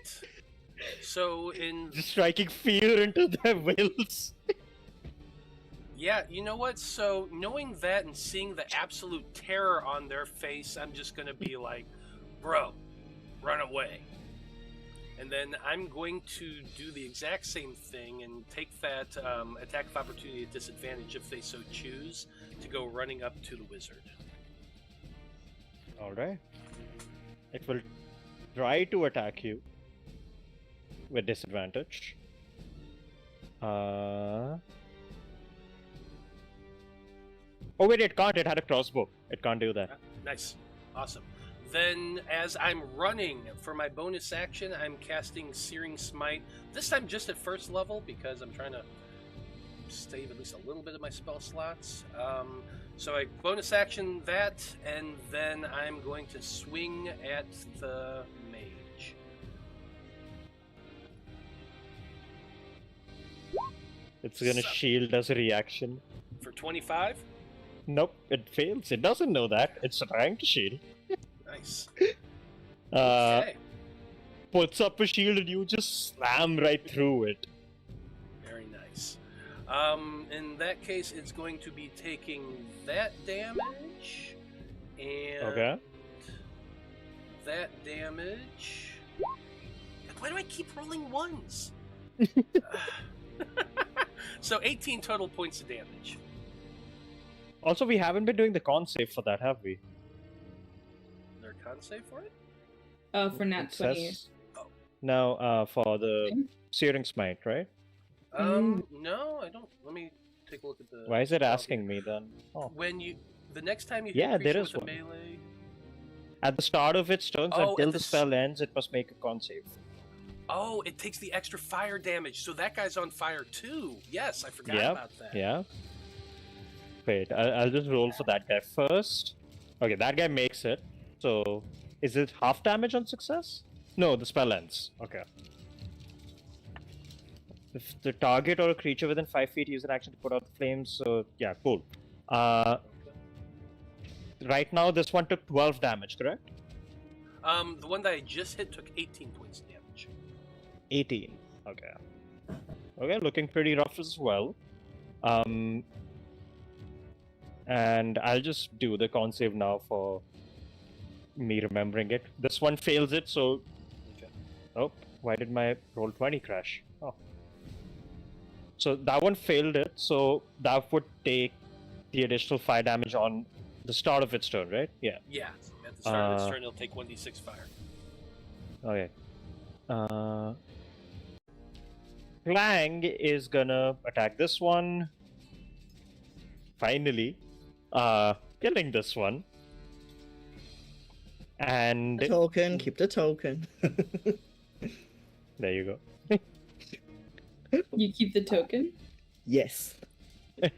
So in Just striking fear into their wills. Yeah, you know what? So, knowing that and seeing the absolute terror on their face, I'm just gonna be like, bro, run away. And then I'm going to do the exact same thing and take that attack of opportunity at disadvantage if they so choose to go running up to the wizard. Alright. It will try to attack you with disadvantage. Oh wait, it can't. It had a crossbow. It can't do that. Nice. Awesome. Then, as I'm running for my bonus action, I'm casting Searing Smite. This time just at first level because I'm trying to save at least a little bit of my spell slots. So I bonus action that, and then I'm going to swing at the mage. It's gonna shield as a reaction. For 25? Nope, it fails. It doesn't know that. It's trying to shield. Nice. Okay. Puts up a shield and you just slam right through it. Very nice. In that case, it's going to be taking that damage. And Okay. that damage. Why do I keep rolling ones? So 18 total points of damage. Also, we haven't been doing the con save for that, have we? Is there a con save for it? Oh, for nat It 20. says- No, for the Searing Smite, right? No, I don't. Let me take a look at the. Why is it spell asking here. me then? Oh. When you, the next time you hit Yeah, a creature there is with a one. melee. At the start of its turns, Oh, until at the the spell ends, it must make a con save. Oh, it takes the extra fire damage, so that guy's on fire too. Yes, I forgot Yep, about that. Yeah. Wait, I'll just roll for that guy first. Okay, that guy makes it. So, is it half damage on success? No, the spell ends. Okay. If the target or a creature within 5 feet use an action to put out the flames, so yeah, cool. Right now, this one took 12 damage, correct? The one that I just hit took 18 points of damage. 18. Okay. Okay, looking pretty rough as well. And I'll just do the con save now for me remembering it. This one fails it, so... Okay. Oh, why did my roll 20 crash? Oh. So that one failed it, so that would take the additional 5 damage on the start of its turn, right? Yeah. Yeah, at the start of its turn, it'll take 1d6 fire. Okay. Clang is gonna attack this one. Finally. Killing this one. And The token, keep the token. there you go. You keep the token? Yes. That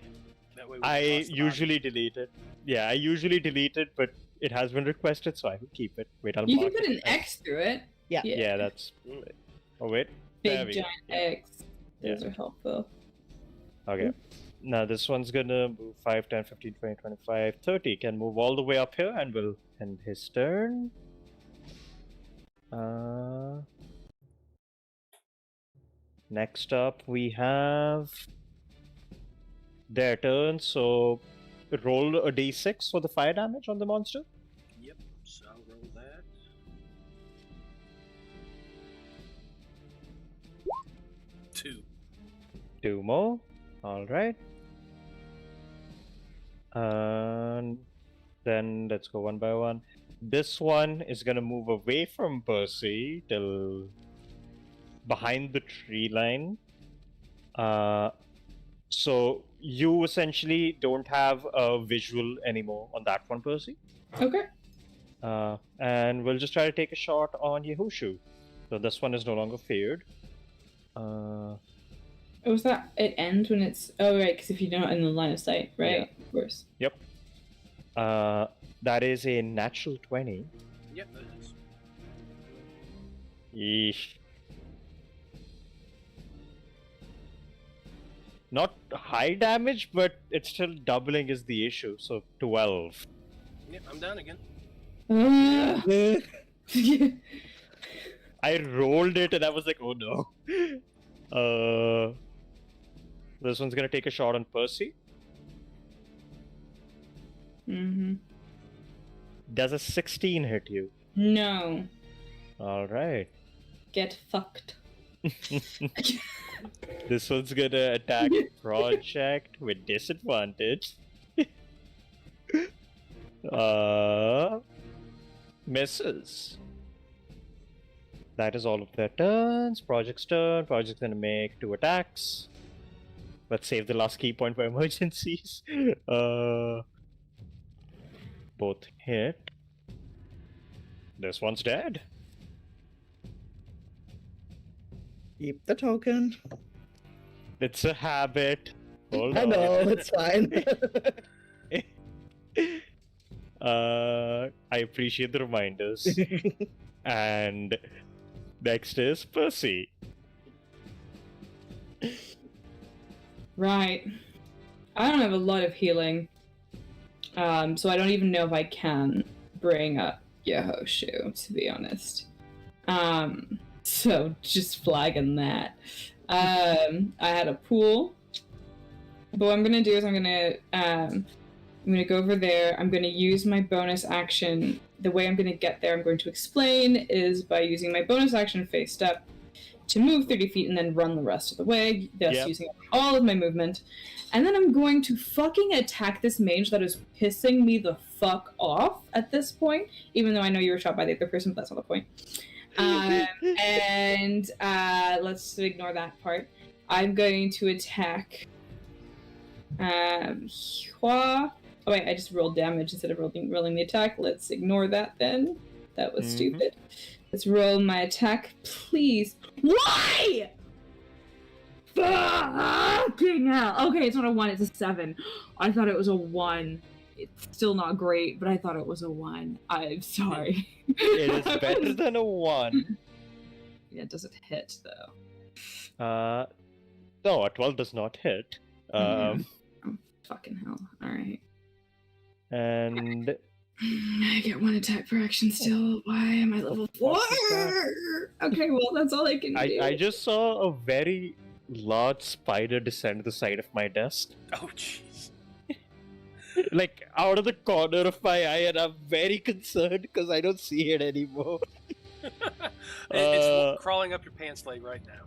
way we I can toss the usually delete it. Yeah, I usually delete it, but it has been requested, so I will keep it. Wait, I'll You can mark put it. an X through it. Yeah. Yeah, that's. Mm. Oh wait. There Big we giant go. X. Yeah. Those are helpful. Okay. Now this one's gonna move 5, 10, 15, 20, 25, 30. Can move all the way up here and will end his turn. Next up we have their turn, so roll a d6 for the fire damage on the monster. Yep, so I'll roll that. Two more. Alright. And then let's go one by one. This one is gonna move away from Percy till behind the tree line. So you essentially don't have a visual anymore on that one, Percy. Okay. And we'll just try to take a shot on Yehoshu. So this one is no longer feared. Oh, is that it ends when it's... Oh, right, because if you're not in the line of sight, right? Yeah. Of course. Yep. That is a natural 20. Yep, that is. Yeesh. Not high damage, but it's still doubling is the issue. So 12. Yep, I'm down again. I rolled it and I was like, oh no. This one's gonna take a shot on Percy. Mm-hmm. Does a 16 hit you? No. Alright. Get fucked. This one's gonna attack Project with disadvantage. Misses. That is all of their turns. Project's turn. Project's gonna make 2 attacks. Let's save the last key point for emergencies. Both hit. This one's dead. Keep the token. It's a habit. Hold I on. know, it's fine. I appreciate the reminders. And next is Percy. Right. I don't have a lot of healing. So I don't even know if I can bring up Yehoshu, to be honest. So just flagging that. I had a pool. But what I'm gonna do is I'm gonna I'm going to go over there. I'm going to use my bonus action. The way I'm going to get there, I'm going to explain, is by using my bonus action face step to move 30 feet and then run the rest of the way, thus using all of my movement. And then I'm going to fucking attack this mage that is pissing me the fuck off at this point, even though I know you were shot by the other person, but that's not the point. And let's ignore that part. I'm going to attack Hua. Oh wait, I just rolled damage instead of rolling the attack. Let's ignore that then. That was stupid. Let's roll my attack, please. Why? Fucking hell. Okay, it's not a 1, it's a 7. I thought it was a 1. It's still not great, but I thought it was a 1. I'm sorry. It is better than a 1. Yeah, does it hit though? No, a 12 does not hit. Oh, fucking hell. Alright. And I get 1 attack per action still. Why am I level 4? Okay, well, that's all I can do. I just saw a very large spider descend the side of my desk. Oh, jeez. Like, out of the corner of my eye, and I'm very concerned because I don't see it anymore. It's crawling up your pants leg right now.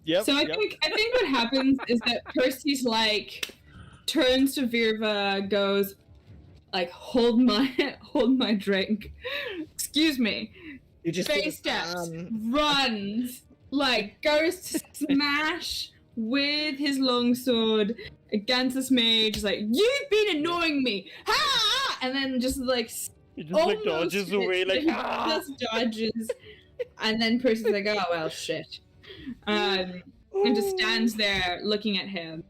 Yep. So I think what happens is that Percy's like turns to Virva, goes like, hold my drink. Excuse me. You just Face steps, runs, like goes to smash with his longsword against this mage. He's like, you've been annoying me, ha! And then just like he just like dodges away, like just dodges, and then Percy's like, oh well, shit. And just stands there looking at him.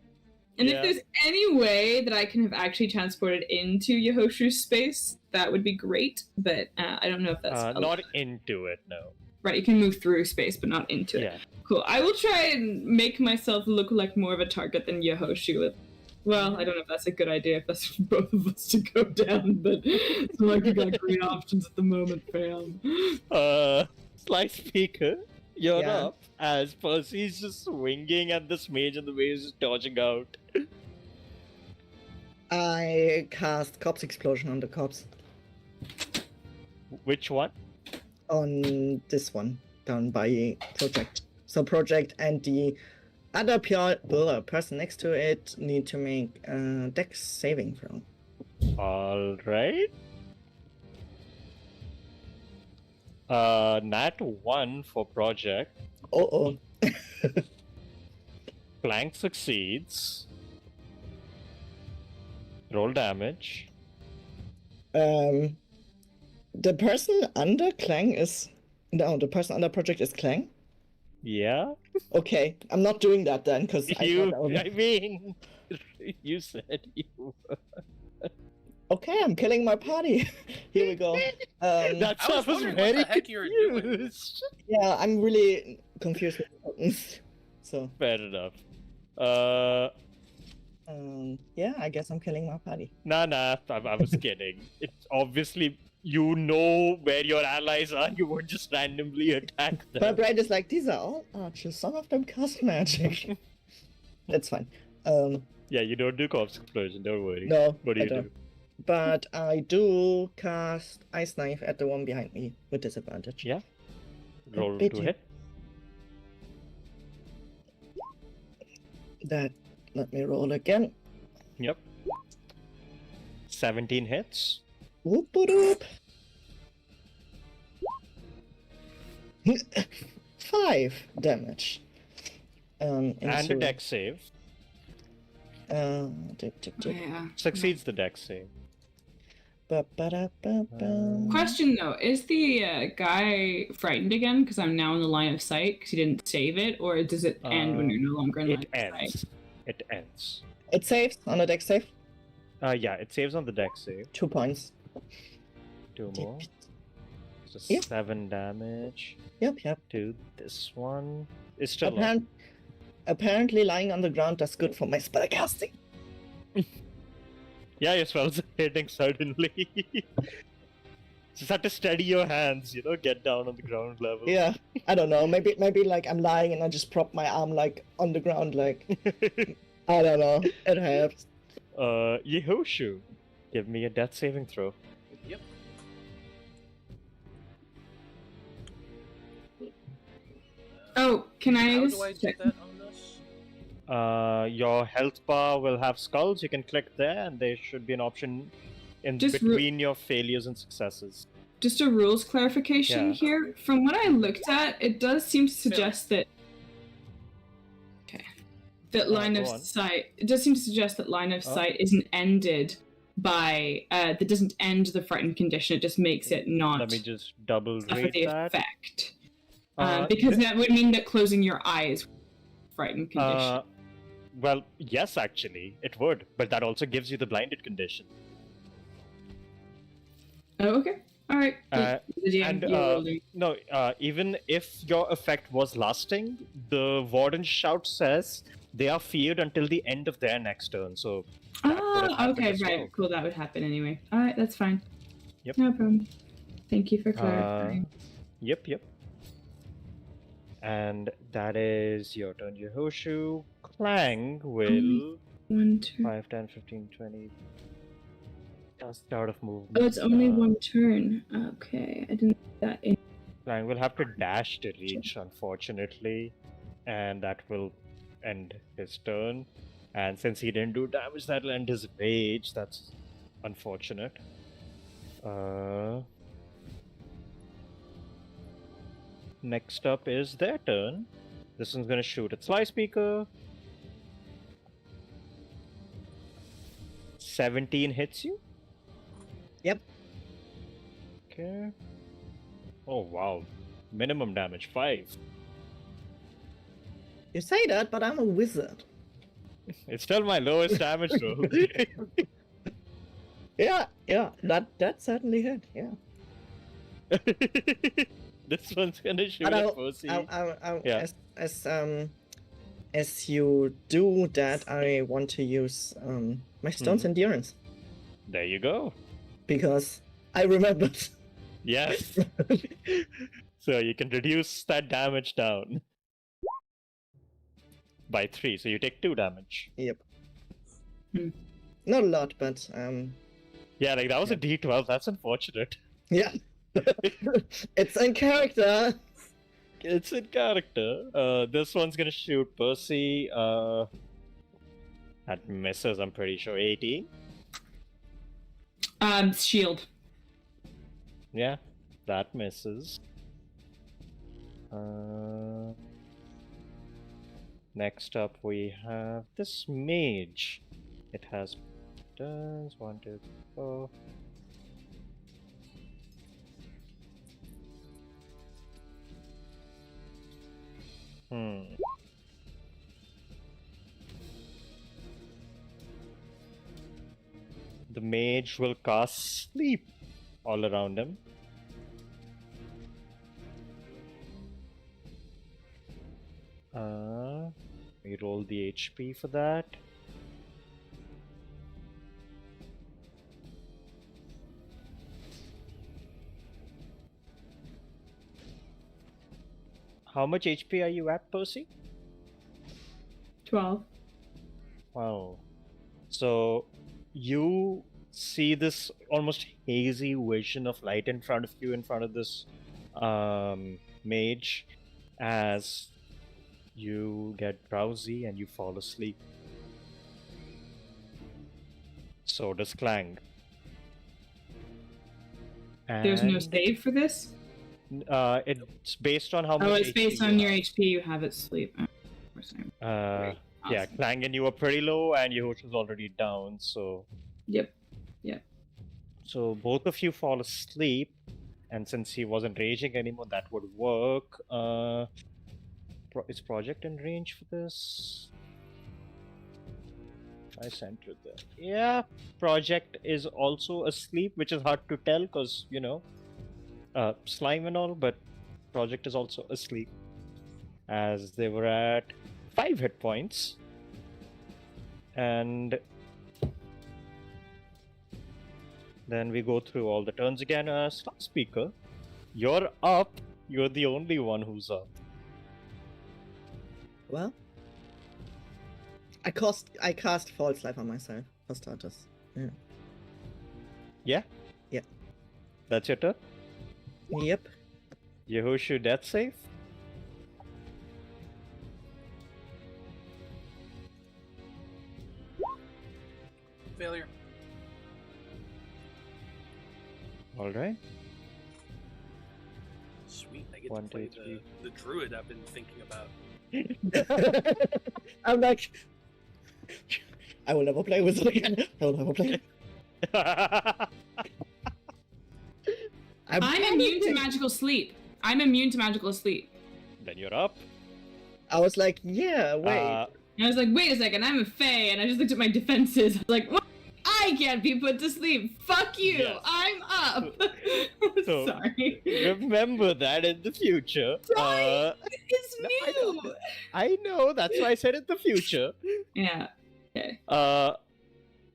And if there's any way that I can have actually transported into Yehoshu's space, that would be great. But I don't know if that's not into it, no. Right, you can move through space, but not into it. Cool. I will try and make myself look like more of a target than Yehoshu. Well, I don't know if that's a good idea if that's for both of us to go down, but it's not like you got great options at the moment, fam. Slice Speaker, you're up. As Percy's just swinging at this mage and the mage is dodging out. I cast Corpse Explosion on the corpse. Which one? On this one, down by Project. So Project and the other person next to it need to make a Dex saving throw. Alright. Nat 1 for Project. Uh-oh. Flank succeeds. Roll damage. The person under Clang is... No, the person under Project is Clang? Yeah? Okay, I'm not doing that then, because I mean... You said you were. Okay, I'm killing my party. Here we go. That's I was wondering what the heck you were doing. Yeah, I'm really confused with the buttons. So. Fair enough. Yeah, I guess I'm killing my party. Nah, I was kidding. It's obviously you know where your allies are. You won't just randomly attack them. My brain is like, these are all archers. Some of them cast magic. That's fine. Yeah, you don't do corpse explosion. Don't worry. No, what do you do? But I do cast Ice Knife at the one behind me with disadvantage. Yeah. Roll to hit. Let me roll again. Yep. 17 hits. Whoop whoop. 5 damage. And a dex save. Succeeds the dex save. Question though, is the guy frightened again because I'm now in the line of sight because he didn't save it, or does it end when you're no longer in line of sight? It ends. It saves on the dex save? Yeah, it saves on the dex save. 2 points. 2 more. So Yep. 7 damage. Yep. To this one. It's still up. Apparently lying on the ground does good for my spellcasting. Yeah, your spells are hitting suddenly. Just have to steady your hands, get down on the ground level. Yeah, I don't know. Maybe like I'm lying and I just prop my arm like on the ground, like I don't know. It helps. Yehoshu, give me a death saving throw. Yep. Oh, can I How just do I do check? that on this? Your health bar will have skulls. You can click there, and there should be an option in Just between your failures and successes. Just a rules clarification Yeah. here. From what I looked at, it does seem to suggest that. Okay. That line go of on. sight. It does seem to suggest that line of sight isn't ended by. That doesn't end the frightened condition. It just makes it not. Let me just double suffer read the that. effect. Uh, Because that would mean that closing your eyes, frightened condition. Well, yes, actually, it would, but that also gives you the blinded condition. Oh, okay. All right. The DM, And you will do. no, even if your effect was lasting, the Warden's shout says they are feared until the end of their next turn. So that would have happened Okay, as right. well. Cool. That would happen anyway. All right, that's fine. Yep. No problem. Thank you for clarifying. Yep. And that is your turn, Yehoshu. Clang will 1 turn. 5, 10, 15, 20. Just out of movement. Oh, it's only one turn. Okay, I didn't put that in. Clang will have to dash to reach, unfortunately, and that will end his turn. And since he didn't do damage, that'll end his rage. That's unfortunate. Next up is their turn. This one's gonna shoot at Sly Speaker. 17 hits you? Yep. Okay. Oh wow. Minimum damage 5. You say that, but I'm a wizard. It's still my lowest damage though. Yeah, that certainly hit. Yeah. This one's gonna shoot But at Percy. Yeah. as you do that, I want to use my stone's endurance There you go. because I remembered. Yes. So you can reduce that damage down by 3. So you take 2 damage. Yep. Hmm. Not a lot, but Yeah, like that was a D12. That's unfortunate. yeah. It's in character. It's in character. This one's gonna shoot Percy. That misses, I'm pretty sure. 18. Shield. Yeah, that misses. Next up, we have this mage. It has turns 1, 2, 4. The mage will cast sleep all around him. We roll the HP for that. How much HP are you at, Percy? 12. Wow. So you see this almost hazy vision of light in front of you, in front of this mage, as you get drowsy and you fall asleep. So does Clang. There's no And, save for this? it's based on how much Oh, it's HP based you on your have. HP you have it sleep. Oh, of course I am. Yeah, Awesome. Clang and you are pretty low, and Yehosh is already down, so. Yep. So both of you fall asleep, and since he wasn't raging anymore, that would work. Is Project in range for this? I sent it there. Yeah, Project is also asleep, which is hard to tell because, you know, slime and all, but Project is also asleep. As they were at 5 hit points. And then we go through all the turns again. Slot Speaker, you're up. You're the only one who's up. Well, I cast false life on myself. for starters. Yeah? Yeah. That's your turn? Yep. Yehoshu, death save? Failure. Alright. Sweet. I get One, to play two, three. the druid I've been thinking about. I'm like, I will never play with it again. I will never play. I'm immune to magical sleep. I'm immune to magical sleep. Then you're up. I was like, yeah, wait. And I was like, wait a second, I'm a fae, and I just looked at my defenses. I was like, what? I can't be put to sleep. Fuck you. Yes. I'm up. So, Sorry. Remember that in the future. Right? It's no, new. I know, that's why I said in the future. Yeah. Okay.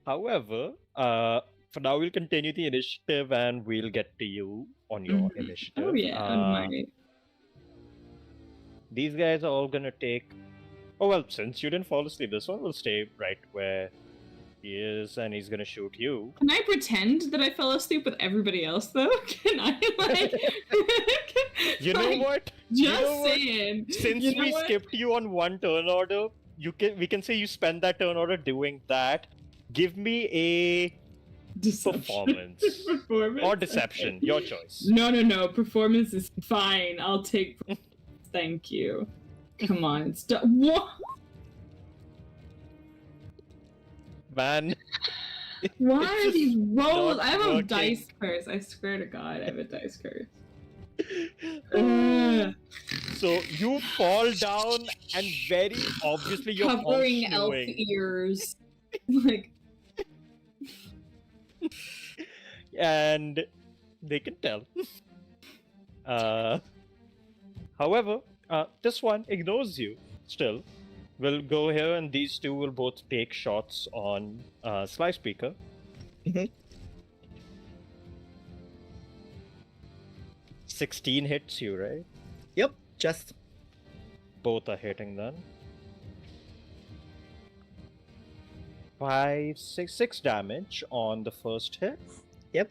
However, for now we'll continue the initiative and we'll get to you on your initiative. Oh yeah, on my. These guys are all gonna take. Oh well, since you didn't fall asleep, this one will stay right where he is, and he's gonna shoot you. Can I pretend that I fell asleep with everybody else though? Can I like? You know like, what? Just You know what? saying. Since You know we what? skipped you on one turn order, we can say you spend that turn order doing that. Give me a Deception. performance Performance. or deception, Okay. your choice. No. Performance is fine. I'll take. Thank you. Come on, it's what? Man, Why It's are just these rolls? not I have a working. dice curse. I swear to God, I have a dice curse. Ugh. so you fall down and very obviously you're Covering elf horseshoeing. ears. Like, And they can tell. However, this one ignores you still. We'll go here and these two will both take shots on Sly Speaker. Mhm. 16 hits you, right? Yep, just. Both are hitting then. 6 damage on the first hit. Yep.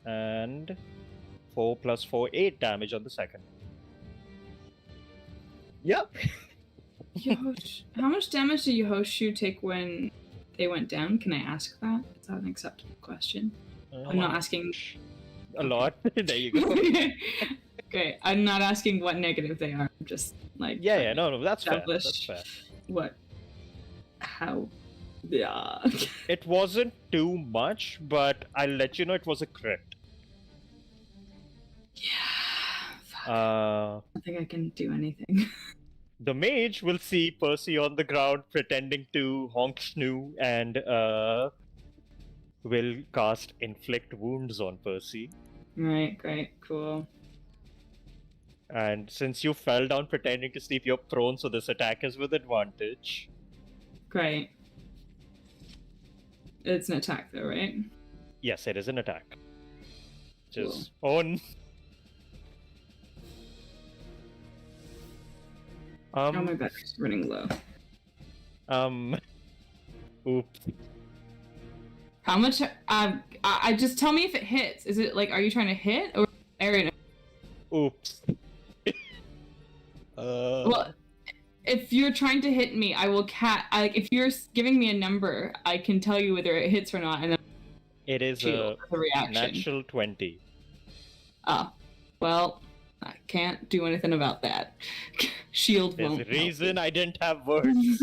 And 4 plus 4, 8 damage on the second. Yep. Yosh, how much damage did Yehoshu take when they went down? Can I ask that? Is that an acceptable question? I'm not asking. A lot. There you go. Okay, I'm not asking what negative they are. I'm just like. Yeah, no, that's fair. Establish. That's fair. What? How? Yeah. It wasn't too much, but I'll let you know it was a crit. Yeah. Fuck. Uh, I think I can do anything. the mage will see Percy on the ground pretending to honk snoo and will cast inflict wounds on Percy. Right, great, cool. And since you fell down pretending to sleep, you're prone, so this attack is with advantage. Great. It's an attack though, right? Yes, it is an attack. Just on. Oh, my battery's running low. Oops. How much? I just tell me if it hits. Is it like, are you trying to hit or area? Oops. Well, if you're trying to hit me, I will like if you're giving me a number, I can tell you whether it hits or not, and then It is shield a the reaction. natural 20. Oh, well, I can't do anything about that. Shield There's won't. a help reason you. I didn't have words.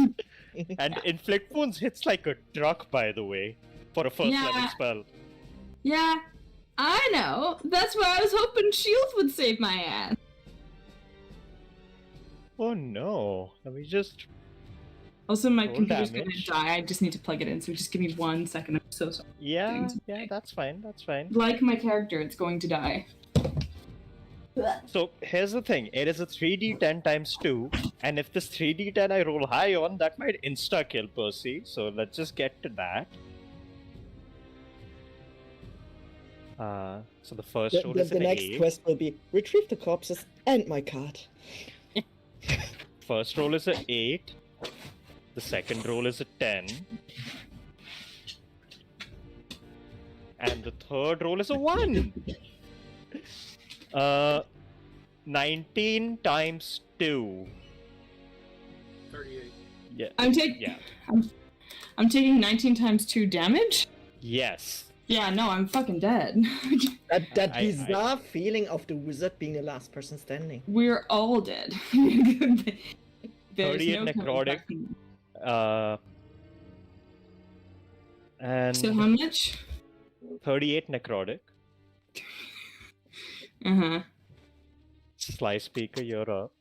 And inflict wounds hits like a truck, by the way, for a first level Yeah. spell. Yeah, I know. That's why I was hoping shield would save my ass. Oh no! Let me just. Also, my Roll computer's damage. gonna die. I just need to plug it in. So just give me 1 second. I'm so sorry. Yeah, Things. yeah, that's fine. That's fine. Like my character, it's going to die. So here's the thing: it is a 3d10 times 2, and if this 3d10 I roll high on, that might insta kill Percy. So let's just get to that. So the first roll is The an next 8. quest will be retrieve the corpses and my card. First roll is a 8. The second roll is a 10. And the third roll is a 1. 19 times 2. 38. Yeah. I'm I'm taking 19 times 2 damage? Yes. Yeah, no, I'm fucking dead. That I- bizarre feeling of the wizard being the last person standing. We're all dead. There's 38 no coming necrotic. back from- And So how much? 38 necrotic. Uh-huh. Sly Speaker, you're up.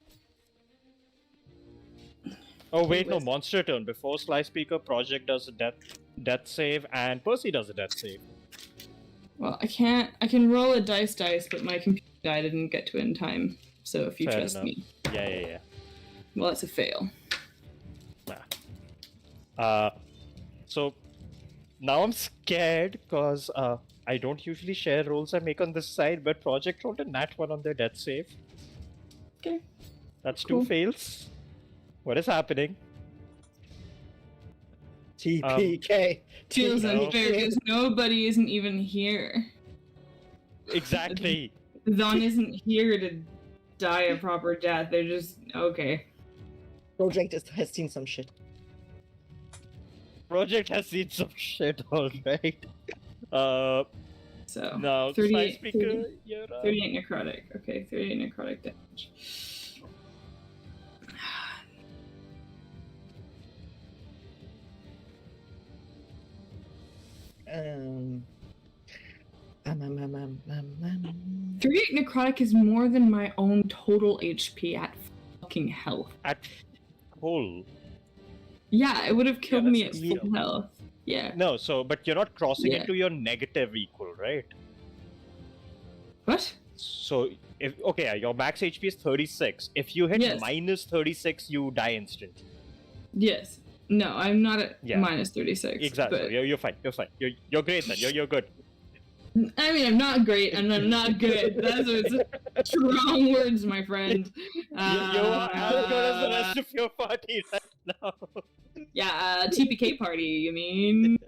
Oh wait, no, monster turn. Before Sly Speaker, Project does a death save, and Percy does a death save. Well, I can roll a dice, but my computer died. I didn't get to it in time. So if you Fair trust enough. me. Yeah. Well, it's a fail. So now I'm scared because I don't usually share rolls I make on this side, but Project rolled a nat 1 on their death save. Okay. That's Cool. 2 fails. What is happening? TPK. Feels No. unfair because nobody isn't even here. Exactly. Zon isn't here to die a proper death. They're just okay. Project has seen some shit. Project has seen some shit, alright. So Now, Sly 38, Speaker, 30 you're up. 38 necrotic. Okay, 38 necrotic damage. Um, 38 necrotic is more than my own total HP at fucking health. At full. Yeah, it would have killed me at that's full still- health. Yeah. No, so, but you're not crossing Yeah. into your negative equal, right? What? So, your max HP is 36. If you hit Yes. minus 36, you die instantly. Yes. No, I'm not at Yeah. minus 36. Exactly. But, You're fine. You're fine. You're great then. You're good. I mean, I'm not great and I'm not good. Those are strong words, my friend. You are as good as the rest of your party right now. Yeah, TPK party, you mean?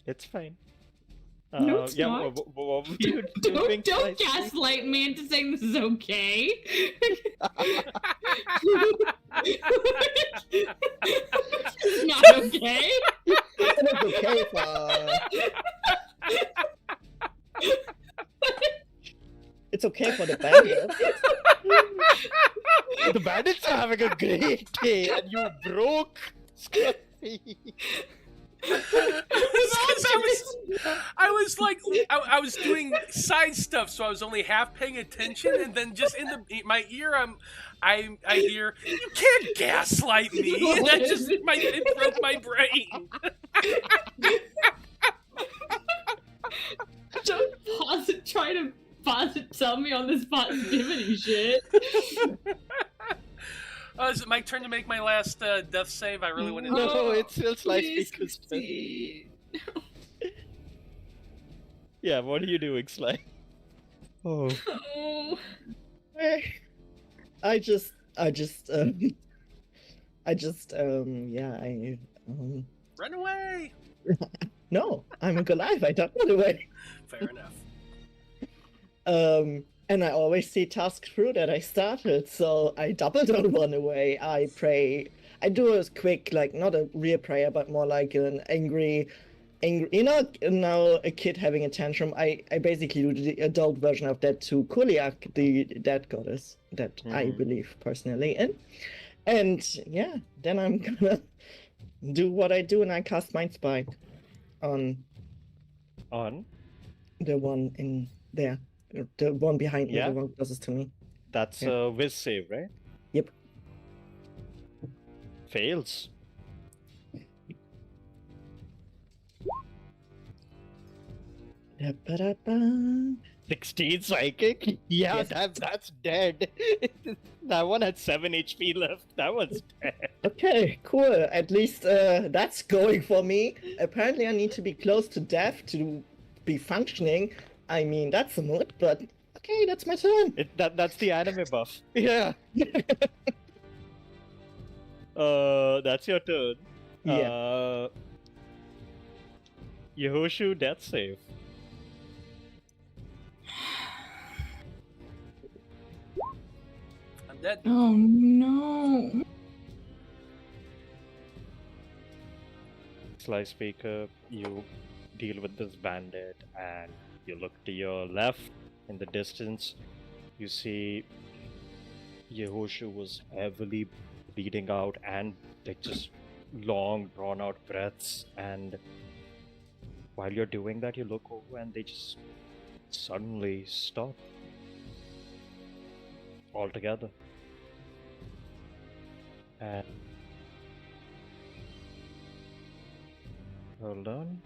It's fine. No, it's yeah, not. what were you doing? Don't Slice? gaslight me into saying this is okay. It's not okay. It's okay for. It's okay for the bandit. The bandits are having a great day, and you broke Scruffy. Because I was doing side stuff, so I was only half paying attention, and then just in my ear, I hear, "You can't gaslight me," and that just it broke my brain. Don't try to tell me on this positivity shit. Is it my turn to make my last death save? I really want to. No, it's still Slice Please Speaker's turn. proceed. Yeah, what are you doing, Sly? Oh. Oh. I just, Run away. no, I'm alive. I don't run away. Fair enough. And I always see tasks through that I started, so I double don't run away. I pray. I do a quick, like, not a real prayer, but more like an angry, you know, now a kid having a tantrum. I basically do the adult version of that to Kuliak, the dead goddess that I believe personally in. And yeah, then I'm gonna do what I do, and I cast Mind Spike on the one in there. The one behind me, Yeah. the one closest to me. That's Yeah. a whiz save, right? Yep. Fails. Da-ba-da-ba. 16 psychic? Yeah, Yes. that's dead. That one had 7 HP left. That one's dead. Okay, cool. At least that's going for me. Apparently, I need to be close to death to be functioning. I mean, that's a mood, but okay, that's my turn. That's the anime buff. Yeah. That's your turn. Yeah. Yehoshu, death save. I'm dead. Oh no. Sly Speaker, you deal with this bandit and you look to your left in the distance. You see Yehoshu was heavily bleeding out and like just long drawn out breaths, and while you're doing that you look over and they just suddenly stop altogether. And hold on.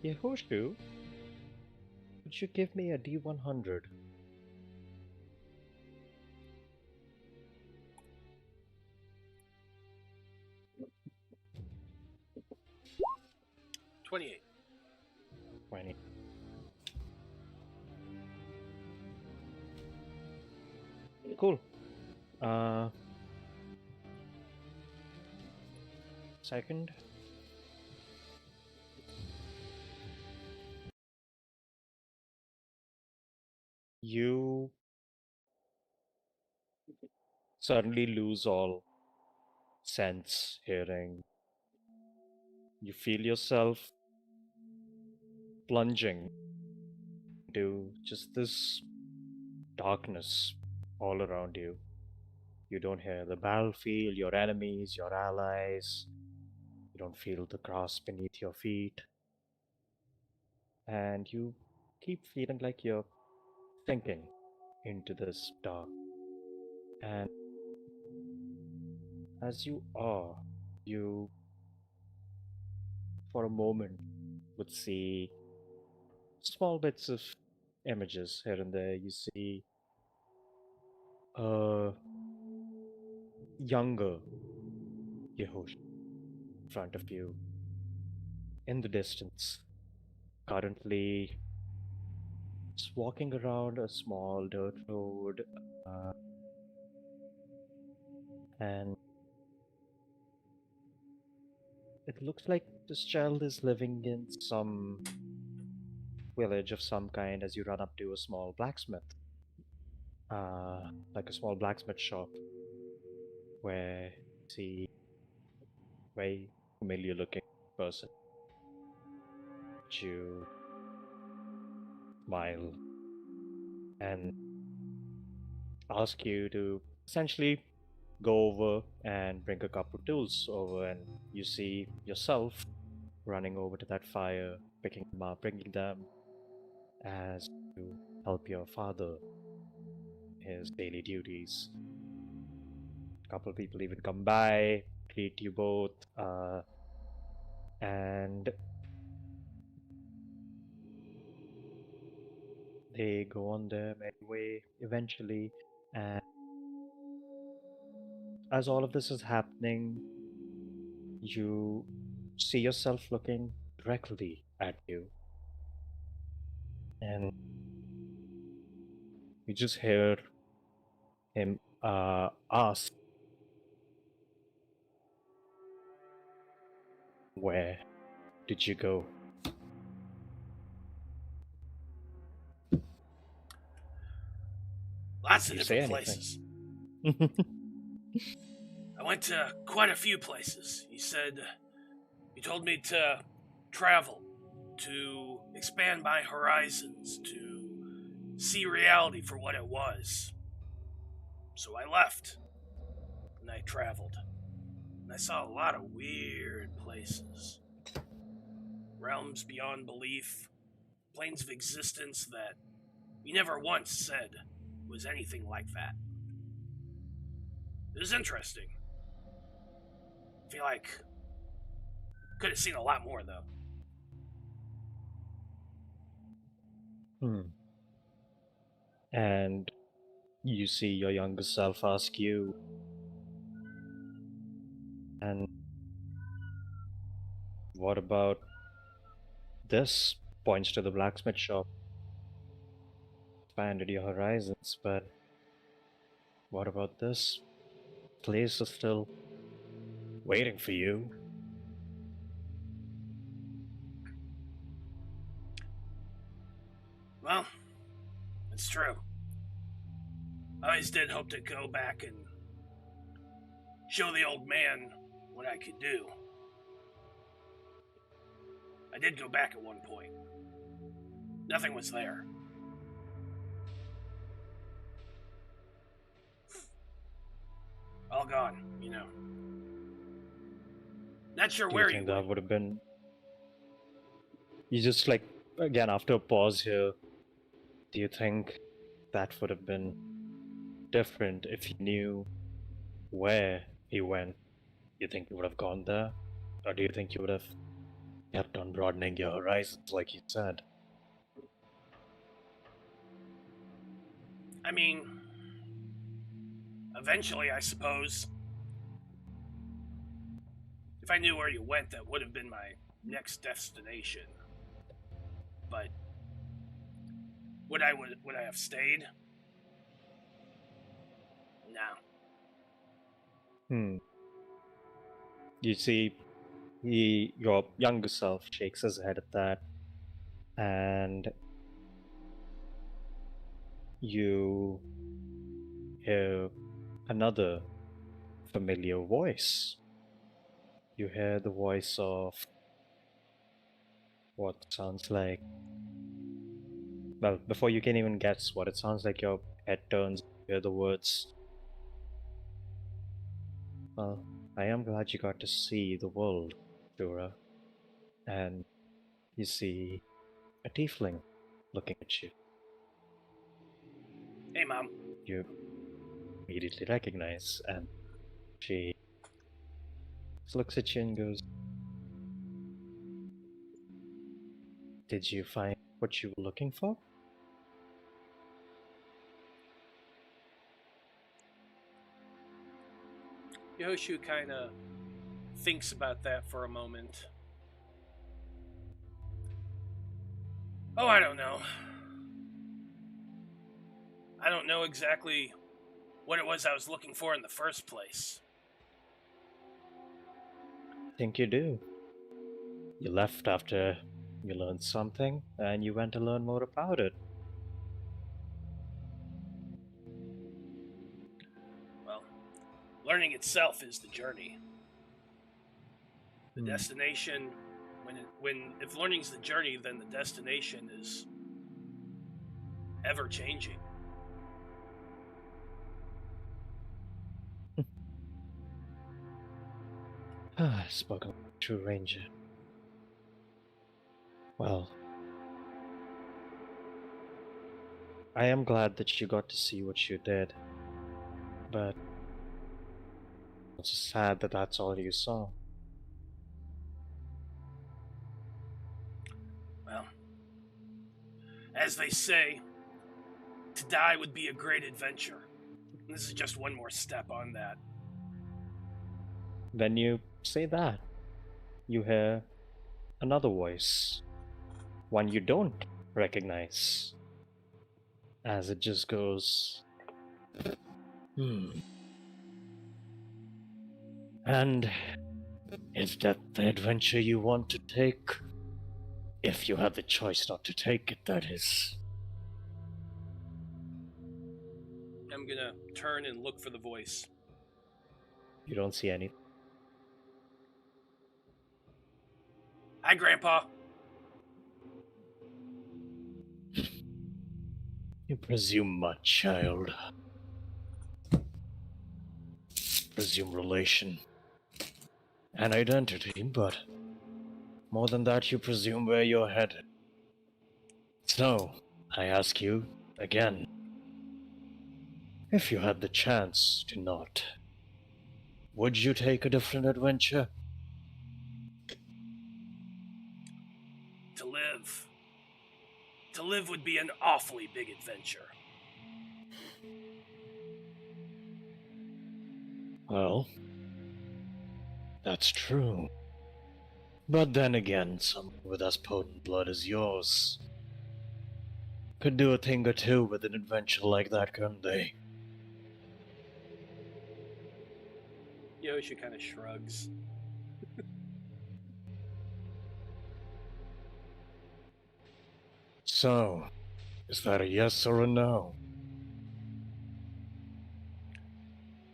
Yehoshu, would you give me a D100? $28. 20. Cool. Second. You suddenly lose all sense, hearing. You feel yourself plunging into just this darkness all around you. You don't hear the battlefield, your enemies, your allies. You don't feel the grass beneath your feet. And you keep feeling like you're sinking into this dark. And as you are, you, for a moment, would see small bits of images here and there. You see a younger Yehosh in front of you in the distance, currently just walking around a small dirt road, and it looks like this child is living in some village of some kind as you run up to a small blacksmith, like a small blacksmith shop where you see a very familiar looking person. You smile and ask you to essentially go over and bring a couple tools over, and you see yourself running over to that fire, picking them up, bringing them as you help your father in his daily duties. A couple of people even come by, greet you both, and they go on their merry way eventually. And as all of this is happening, you see yourself looking directly at you, and you just hear him ask, "Where did you go?" Lots Do of you say different anything? places. I went to quite a few places. You told me to travel, to expand my horizons, to see reality for what it was. So I left, and I traveled. And I saw a lot of weird places. Realms beyond belief, planes of existence that we never once said was anything like that. It was interesting. I feel like could have seen a lot more though. And you see your younger self ask you, "And what about this?" Points to the blacksmith shop. Expanded your horizons, but what about this? place is still waiting for you. Well, it's true. I always did hope to go back and show the old man what I could do. I did go back at one point. Nothing was there. All gone, you know. Not sure Do where you think he that went. would have been? You just like again after a pause here. Do you think that would have been different if you knew where he went? You think you would have gone there, or do you think you would have kept on broadening your horizons, like you said? I mean, eventually, I suppose. If I knew where you went, that would have been my next destination. But would I have stayed? No. You see, your younger self shakes his head at that, and you hear another familiar voice. You hear the voice of what sounds like. Well, before you can even guess what it sounds like, your head turns, you hear the words. Well, I am glad you got to see the world, Dura. And you see a tiefling looking at you. Hey, Mom. You immediately recognize, and she looks at you and goes, "Did you find what you were looking for?" Yoshu kind of thinks about that for a moment. Oh, I don't know. I don't know exactly what it was I was looking for in the first place. I think you do. You left after you learned something, and you went to learn more about it. Well, learning itself is the journey. The destination, if learning's the journey, then the destination is ever changing. Spoken like a true ranger. Well, I am glad that you got to see what you did, but it's sad that that's all you saw. Well, as they say, to die would be a great adventure. This is just one more step on that. When you say that, you hear another voice, one you don't recognize, as it just goes, And is that the adventure you want to take? If you have the choice not to take it, that is. I'm gonna turn and look for the voice. You don't see anything. Hi, Grandpa. You presume much, child. Presume relation and identity, but more than that, you presume where you're headed. So, I ask you again, if you had the chance to not, would you take a different adventure? To live. To live would be an awfully big adventure. Well, that's true. But then again, someone with as potent blood as yours could do a thing or two with an adventure like that, couldn't they? Yosha kind of shrugs. So, is that a yes or a no?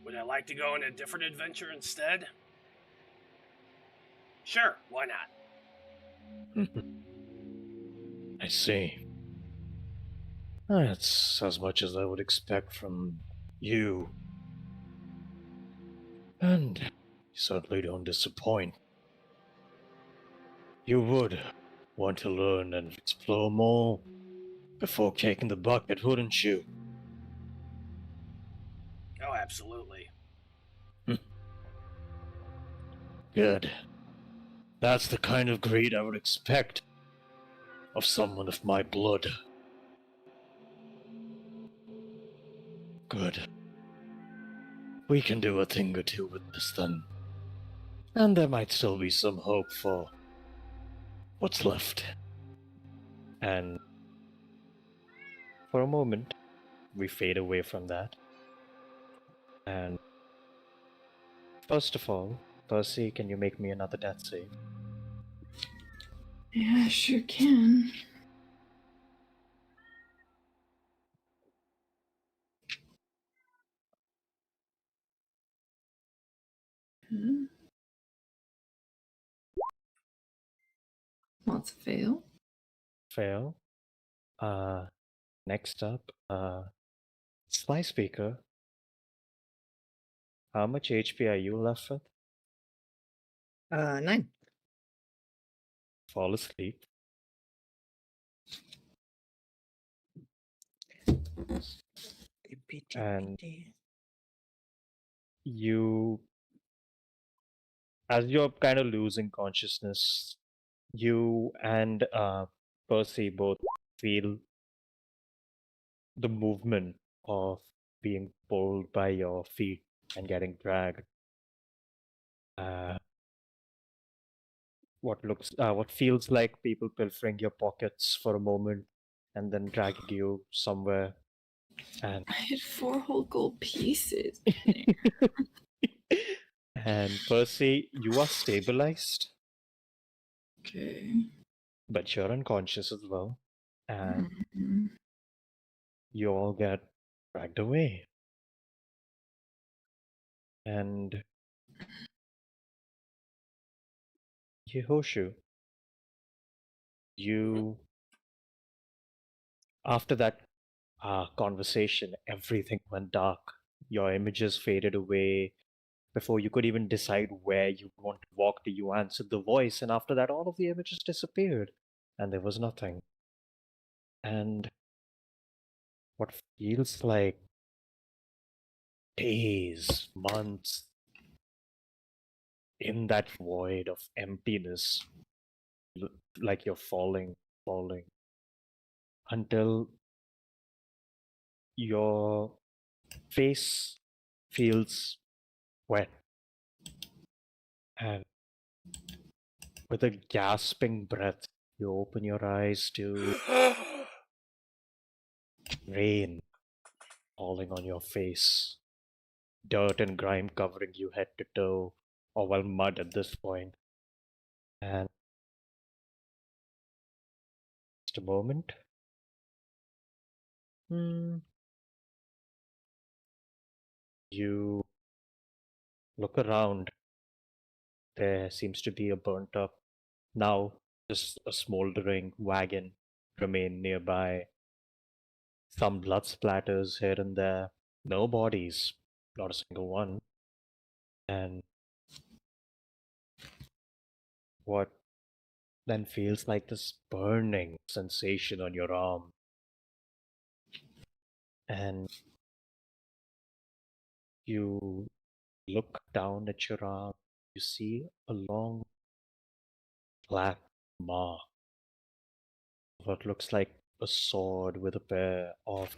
Would I like to go on a different adventure instead? Sure, why not? I see. That's as much as I would expect from you. And you certainly don't disappoint. You would want to learn and explore more before kicking the bucket, wouldn't you? Oh, absolutely. Good. That's the kind of greed I would expect of someone of my blood. Good. We can do a thing or two with this then. And there might still be some hope for what's left. And for a moment, we fade away from that. And first of all, Percy, can you make me another death save? Yeah, sure can. Hmm. Lots of fail. Fail. Next up, Sly Speaker. How much HP are you left with? 9. Fall asleep. And you, as you're kind of losing consciousness, you and Percy both feel the movement of being pulled by your feet and getting dragged. What feels like people pilfering your pockets for a moment and then dragging you somewhere. And I had 4 whole gold pieces. and Percy, you are stabilized, Okay. but you're unconscious as well. And Mhm. you all get dragged away. And Yehoshu, you, after that conversation, everything went dark. Your images faded away. Before you could even decide where you want to walk to, you answered the voice, and after that, all of the images disappeared, and there was nothing. And what feels like days, months in that void of emptiness, like you're falling, until your face feels wet, and with a gasping breath, you open your eyes to rain falling on your face, dirt and grime covering you head to toe, or well, mud at this point. And just a moment. You look around. There seems to be a burnt up, now just a smoldering wagon remain nearby. Some blood splatters here and there. No bodies, not a single one. And what then feels like this burning sensation on your arm. And you look down at your arm. You see a long black mark. What looks like a sword with a pair of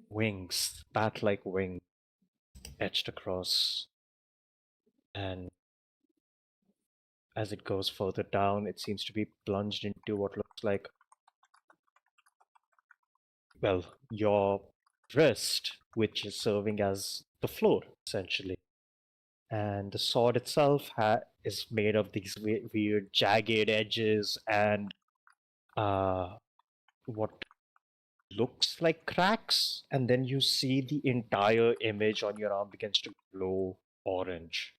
wings, bat-like wings, etched across. And as it goes further down, it seems to be plunged into what looks like, well, your wrist, which is serving as the floor, essentially. and the sword itself is made of these weird jagged edges and what looks like cracks, and then you see the entire image on your arm begins to glow orange,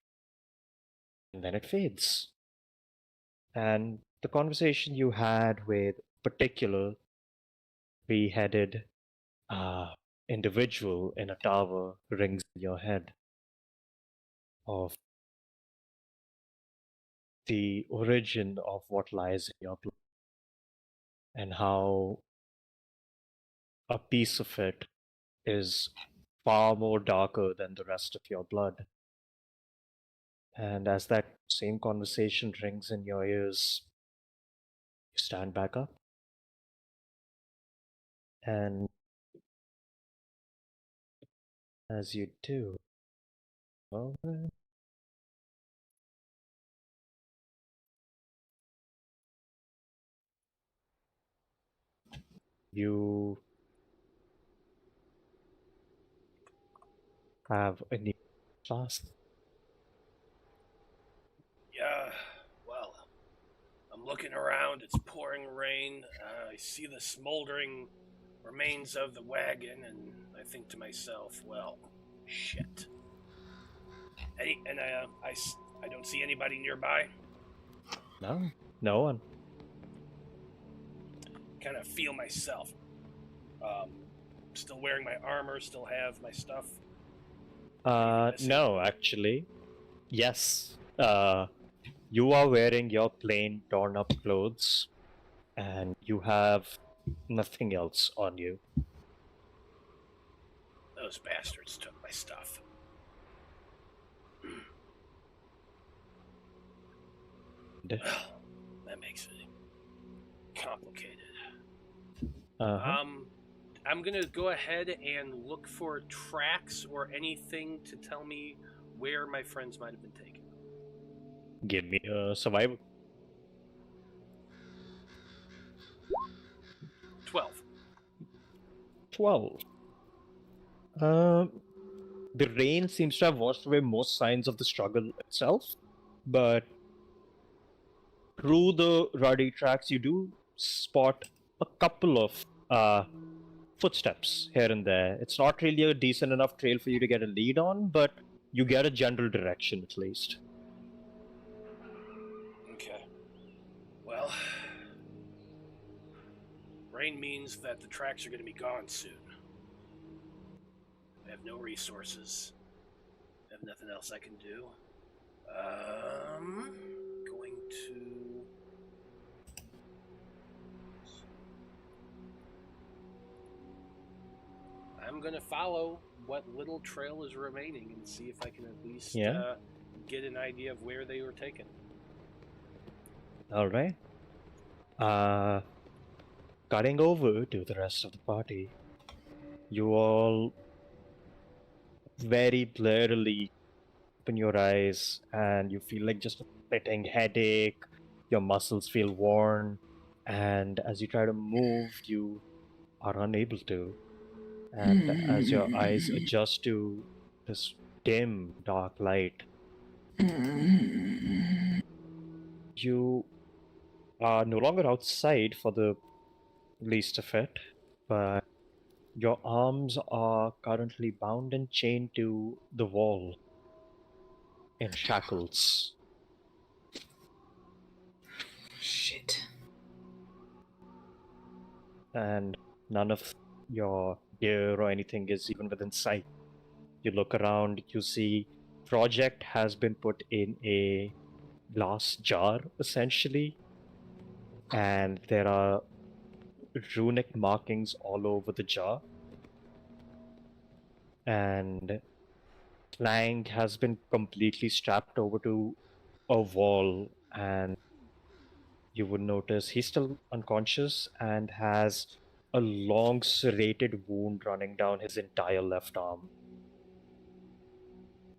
and then it fades. And the conversation you had with particular three-headed individual in a tower rings in your head of the origin of what lies in your blood and how a piece of it is far more darker than the rest of your blood. And as that same conversation rings in your ears, you stand back up. And as you do, well, you have a new class. Yeah, well, I'm looking around. It's pouring rain. I see the smoldering remains of the wagon, and I think to myself, well, shit. I don't see anybody nearby. No, no one. Kind of feel myself. Still wearing my armor, still have my stuff. No, actually. Yes. You are wearing your plain torn up clothes and you have nothing else on you. Those bastards took my stuff. Well, that makes it complicated. I'm gonna go ahead and look for tracks or anything to tell me where my friends might have been taken. Give me a survival. 12. 12. The rain seems to have washed away most signs of the struggle itself, but through the ruddy tracks, you do spot a couple of footsteps here and there. It's not really a decent enough trail for you to get a lead on, but you get a general direction at least. Okay. Well, rain means that the tracks are going to be gone soon. I have no resources. I have nothing else I can do. Going to... I'm going to follow what little trail is remaining and see if I can at least get an idea of where they were taken. All right. Cutting over to the rest of the party, you all very blurrily open your eyes and you feel like just a splitting headache. Your muscles feel worn, and as you try to move, you are unable to. And as your eyes adjust to this dim, dark light, you are no longer outside for the least of it, but your arms are currently bound and chained to the wall in shackles. Shit. And none of your gear or anything is even within sight. You look around, you see Project has been put in a glass jar, essentially, and there are runic markings all over the jar. And Clang has been completely strapped over to a wall, and you would notice he's still unconscious and has a long serrated wound running down his entire left arm.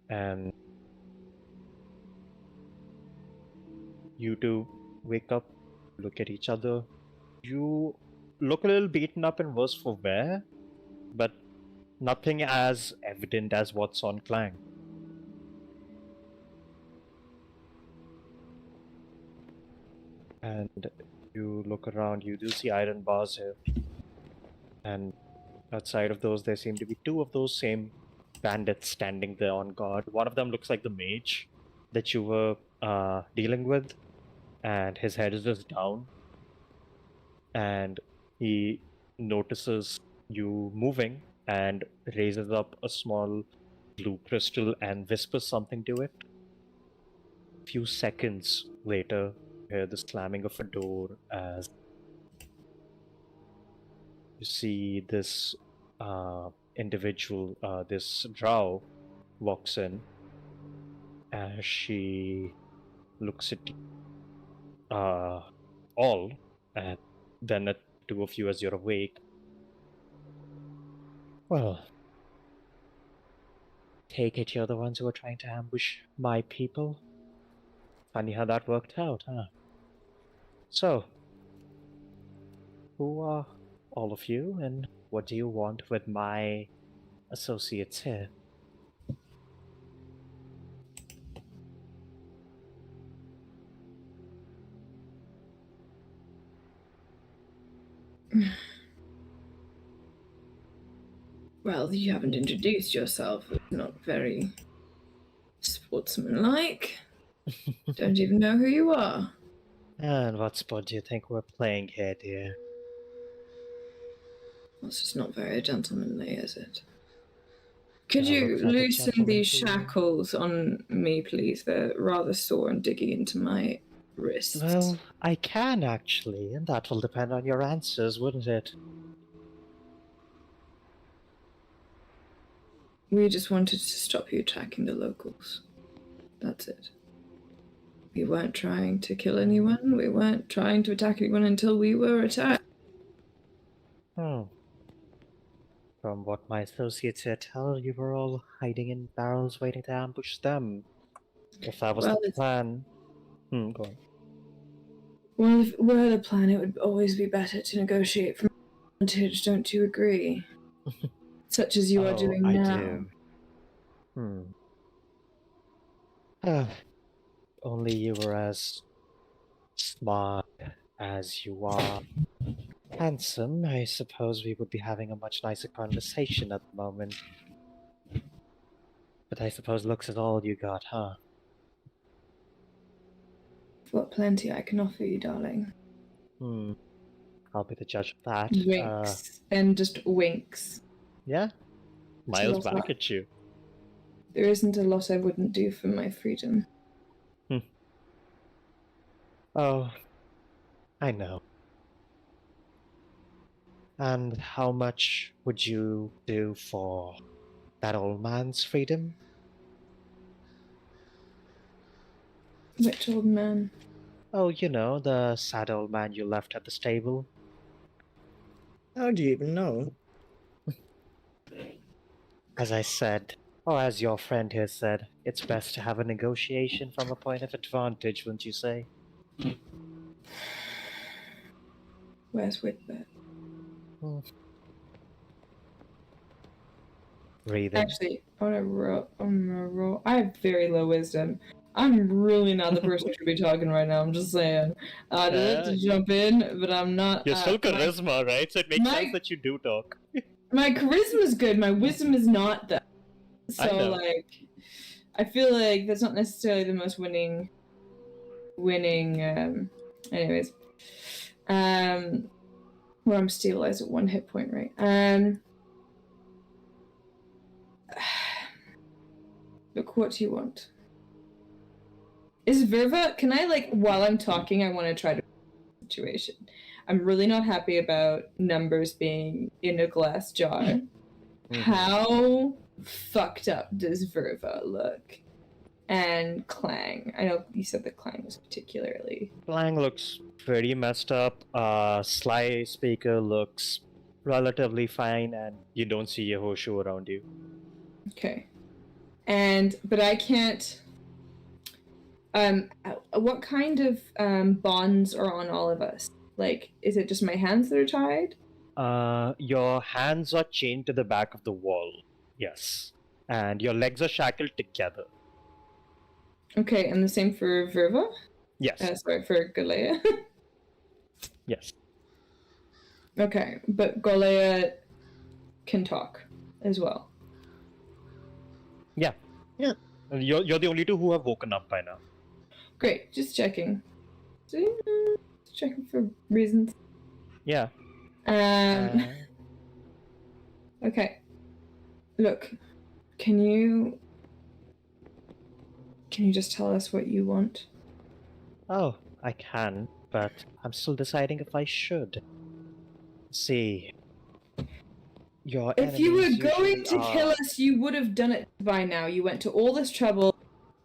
And you two wake up, look at each other. You look a little beaten up and worse for wear, but nothing as evident as what's on Clang. And you look around, you do see iron bars here. And outside of those, there seem to be two of those same bandits standing there on guard. One of them looks like the mage that you were dealing with, and his head is just down. And he notices you moving and raises up a small blue crystal and whispers something to it. A few seconds later, you hear the slamming of a door as you see this individual, this drow, walks in as she looks at all, and then at two of you as you're awake. Well, take it you're the ones who are trying to ambush my people. Funny how that worked out, huh? So, who are all of you, and what do you want with my associates here? Well, you haven't introduced yourself. It's not very sportsmanlike. Don't even know who you are. And what sport do you think we're playing here, dear? Well, it's just not very gentlemanly, is it? Could Do I you look like a loosen gentleman these to you? shackles on me, please? They're rather sore and digging into my wrists. Well, I can actually, and that will depend on your answers, wouldn't it? We just wanted to stop you attacking the locals. That's it. We weren't trying to kill anyone. We weren't trying to attack anyone until we were attacked. From what my associates here tell, you were all hiding in barrels waiting to ambush them. If that was Well, the plan... go on. Well, if it were the plan, it would always be better to negotiate from advantage, don't you agree? Such as you are doing I now. do. Only you were as smart as you are handsome. I suppose we would be having a much nicer conversation at the moment. But I suppose looks is all you got, huh? I've got plenty I can offer you, darling. I'll be the judge of that. Winks. And just winks. Yeah? Miles It's a lot. back at you. There isn't a lot I wouldn't do for my freedom. Oh, I know. And how much would you do for that old man's freedom? Which old man? Oh, you know, the sad old man you left at the stable. How do you even know? As I said, or as your friend here said, it's best to have a negotiation from a point of advantage, wouldn't you say? Where's Whitbert? Breathing. Actually, I'm gonna roll. I have very low wisdom. I'm really not the person who should be talking right now. I'm just saying. I'd love to jump in, but I'm not. You're still charisma, right? So it makes sense that you do talk. My charisma's good. My wisdom is not that. I So know. I feel like that's not necessarily the most winning. Anyways, where I'm stabilized at 1 hit point, right? Look, what do you want? Is Verva? Can I while I'm talking, I want to try to situation. I'm really not happy about numbers being in a glass jar. Mm-hmm. How fucked up does Verva look? And Clang. I know you said that Clang was particularly. Clang looks pretty messed up. Sly Speaker looks relatively fine, and you don't see a horseshoe around you. Okay. But I can't. What kind of bonds are on all of us? Is it just my hands that are tied? Your hands are chained to the back of the wall. Yes. And your legs are shackled together. Okay, and the same for Verva? Yes. Sorry, for Galea. Yes. Okay, but Golea can talk as well. Yeah. Yeah. You're the only two who have woken up by now. Great, just checking. Just checking for reasons. Yeah. Um. Okay. Look, can you just tell us what you want? Oh, I can, but I'm still deciding if I should. See, your If you were enemies going usually to kill are. us, you would have done it by now. You went to all this trouble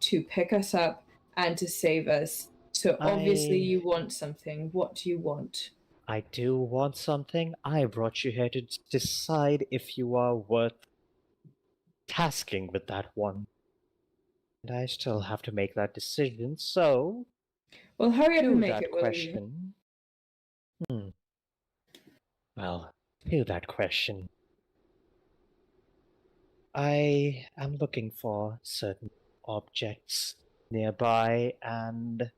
to pick us up and to save us. So obviously I you want something. What do you want? I do want something. I brought you here to decide if you are worth tasking with that one. And I still have to make that decision, so Well, hurry up and to make that it, will you? question. Hmm. Well, to that question. I am looking for certain objects nearby, and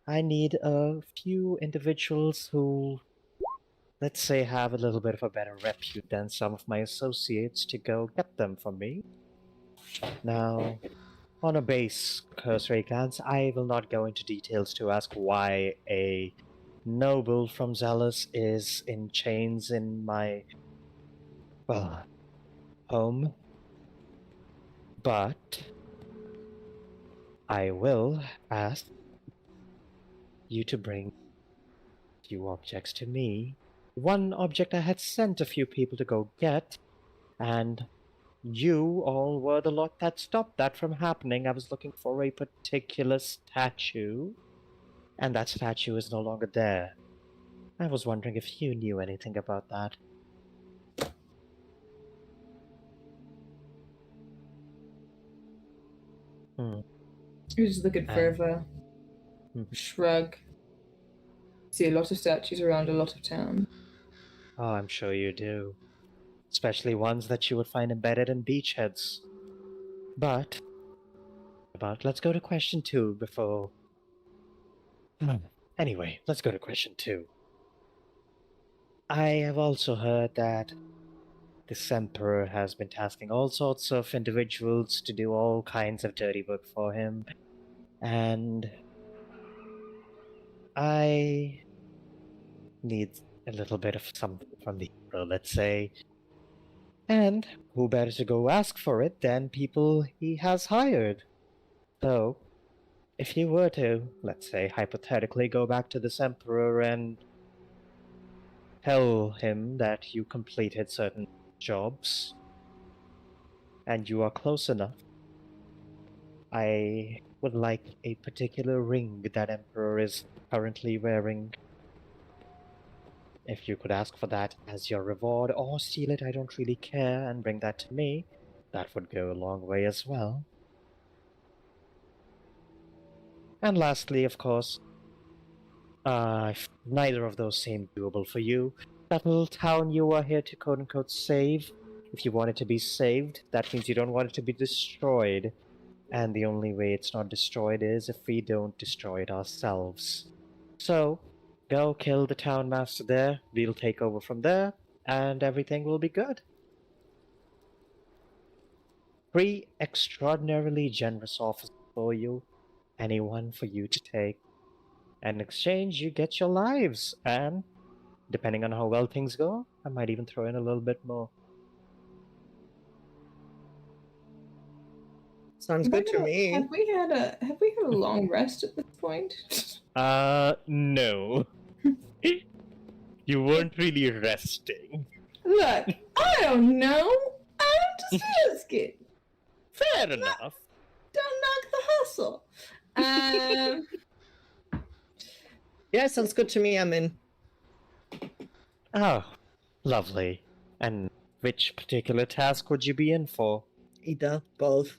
I need a few individuals who, let's say, have a little bit of a better repute than some of my associates to go get them for me. Now, on a base cursory glance, I will not go into details to ask why a noble from Zealous is in chains in my, well, home. But I will ask you to bring a few objects to me. One object I had sent a few people to go get, and you all were the lot that stopped that from happening. I was looking for a particular statue, and that statue is no longer there. I was wondering if you knew anything about that. Hmm. You're just looking And further. Shrug. See a lot of statues around a lot of town. oh, I'm sure you do. Especially ones that you would find embedded in beachheads. But let's go to question 2 before. Anyway, let's go to question 2. I have also heard that this emperor has been tasking all sorts of individuals to do all kinds of dirty work for him, and I need a little bit of something from the hero, let's say. And who better to go ask for it than people he has hired? So, if you were to, let's say, hypothetically go back to this emperor and tell him that you completed certain jobs and you are close enough, I would like a particular ring that emperor is currently wearing. If you could ask for that as your reward or steal it, I don't really care, and bring that to me, that would go a long way as well. And lastly, of course, if neither of those seem doable for you, that little town you are here to quote unquote save, if you want it to be saved, that means you don't want it to be destroyed. And the only way it's not destroyed is if we don't destroy it ourselves. So, go kill the town master there, we'll take over from there, and everything will be good. 3 extraordinarily generous offers for you, anyone for you to take. And in exchange, you get your lives, and depending on how well things go, I might even throw in a little bit more. Sounds good to me. Have we had a long rest at this point? No. You weren't really resting. Look, I don't know. I'm just asking. Fair enough. Don't knock the hustle. Yeah, sounds good to me. I'm in. Oh, lovely. And which particular task would you be in for? Either, both.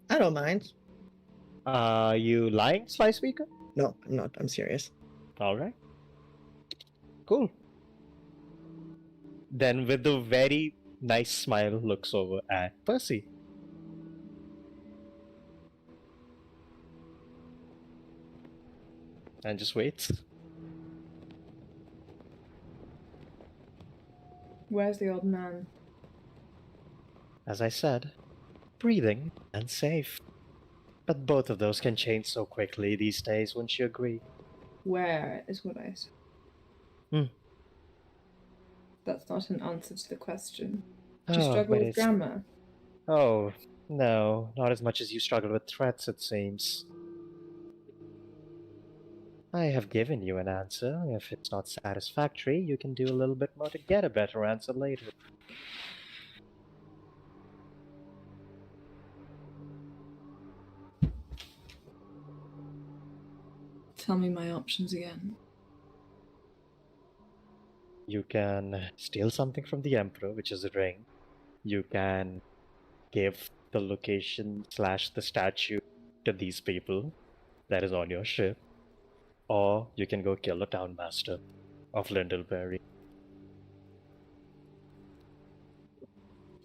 I don't mind. Are you lying, Sliceweaker? No, I'm not. I'm serious. Alright. Cool. Then, with a very nice smile, looks over at Percy. and just waits. Where's the old man? As I said, breathing and safe. But both of those can change so quickly these days, wouldn't you agree? Where is what I said. Hmm. That's not an answer to the question. Do you Oh, struggle but with it's... grammar? Oh, no, not as much as you struggle with threats, it seems. I have given you an answer. If it's not satisfactory, you can do a little bit more to get a better answer later. Tell me my options again. You can steal something from the Emperor, which is a ring. You can give the location / the statue to these people that is on your ship. Or you can go kill the town master of Lindleberry.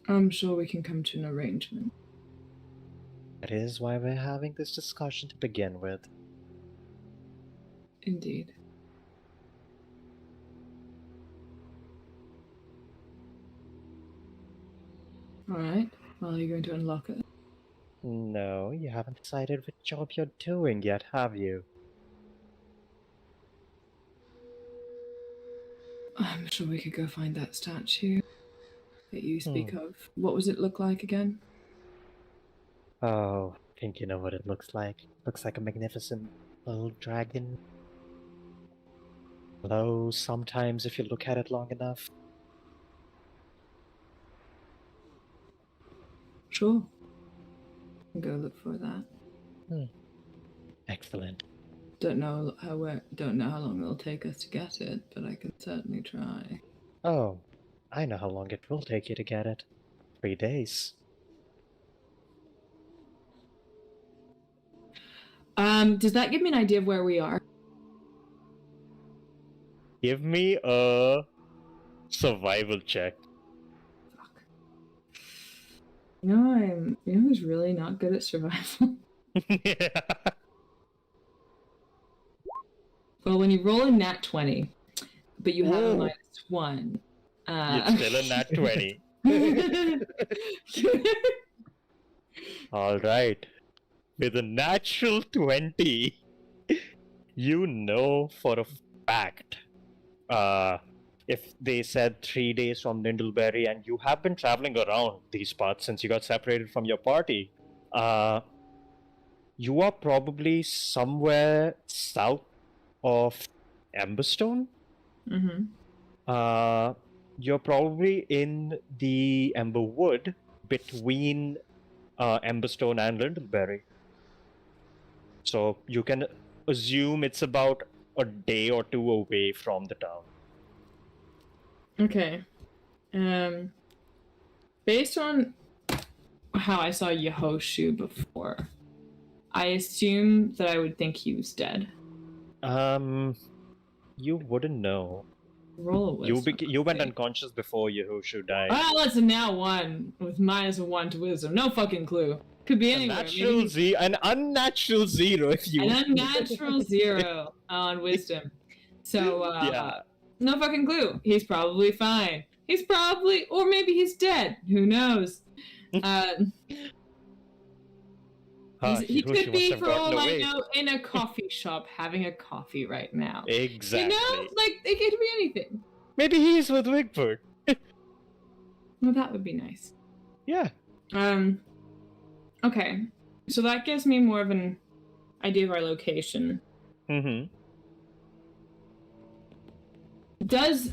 I'm sure we can come to an arrangement. That is why we're having this discussion to begin with. Indeed. Alright. Well, are you going to unlock it? No, you haven't decided which job you're doing yet, have you? I'm sure we could go find that statue that you speak of. What was it look like again? Oh, I think you know what it looks like. Looks like a magnificent little dragon. Though sometimes if you look at it long enough. Sure. I'll go look for that. Excellent. Don't know how long it'll take us to get it, but I can certainly try. Oh, I know how long it will take you to get it. 3 days. Does that give me an idea of where we are? Give me a survival check. Fuck. I'm who's really not good at survival? Yeah. Well, when you roll a nat 20, but you have a Whoa. -1. It's still a nat 20. Alright. With a natural 20, you know for a fact, if they said 3 days from Nindleberry and you have been traveling around these parts since you got separated from your party, you are probably somewhere south of Emberstone. Mm-hmm. You're probably in the Emberwood between Emberstone and Lindleberry. So you can assume it's about a day or two away from the town. Okay. Based on how I saw Yehoshu before, I assume that I would think he was dead. You wouldn't know. Roll a wisdom. You went unconscious before Yehoshu died. Well, that's a now 1 with -1 to wisdom. No fucking clue. Could be anywhere. An unnatural 0 if you. An unnatural 0 on wisdom. So yeah. No fucking clue. He's probably fine. He's probably, or maybe he's dead. Who knows? He could be, for all I know, in a coffee shop having a coffee right now. Exactly. You know, like it could be anything. Maybe he's with Wigford. Well, that would be nice. Yeah. Okay, so that gives me more of an idea of our location. Mm-hmm. Does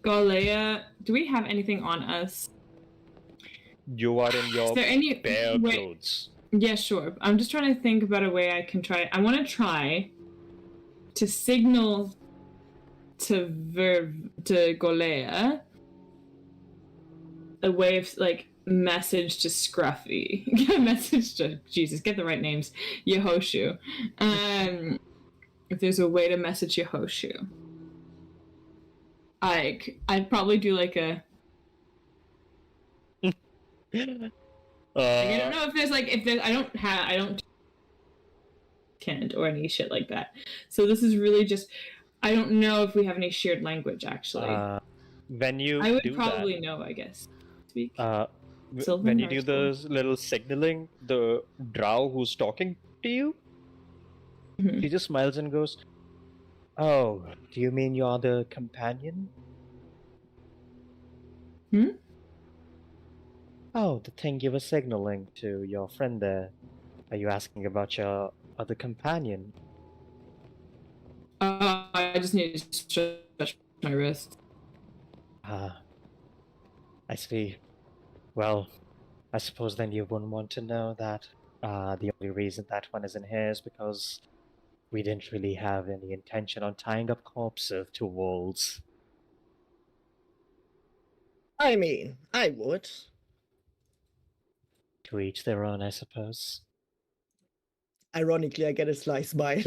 Galea, do we have anything on us? You are in your bare clothes. Yeah, sure. I'm just trying to think about a way I can try. I want to try to signal to Galea a way of like message to Scruffy. Message to Jesus, get the right names. Yehoshu. If there's a way to message Yehoshu. I'd probably do like a I don't know if there's like I don't can't, or any shit like that. So this is really just, I don't know if we have any shared language, actually. When you I would do probably that, know, I guess. Speak. when you Sylvan do or Sylvan? those little signaling, the drow who's talking to you, Mhm. she just smiles and goes, "Oh, do you mean you're the companion?" Hmm? Oh, the thing you were signaling to your friend there. Are you asking about your other companion? I just need to stretch my wrist. Ah, I see. Well, I suppose then you wouldn't want to know that the only reason that one isn't here is because we didn't really have any intention on tying up corpses to walls. I mean, I would. To each their own, I suppose. Ironically, I get a sly smile.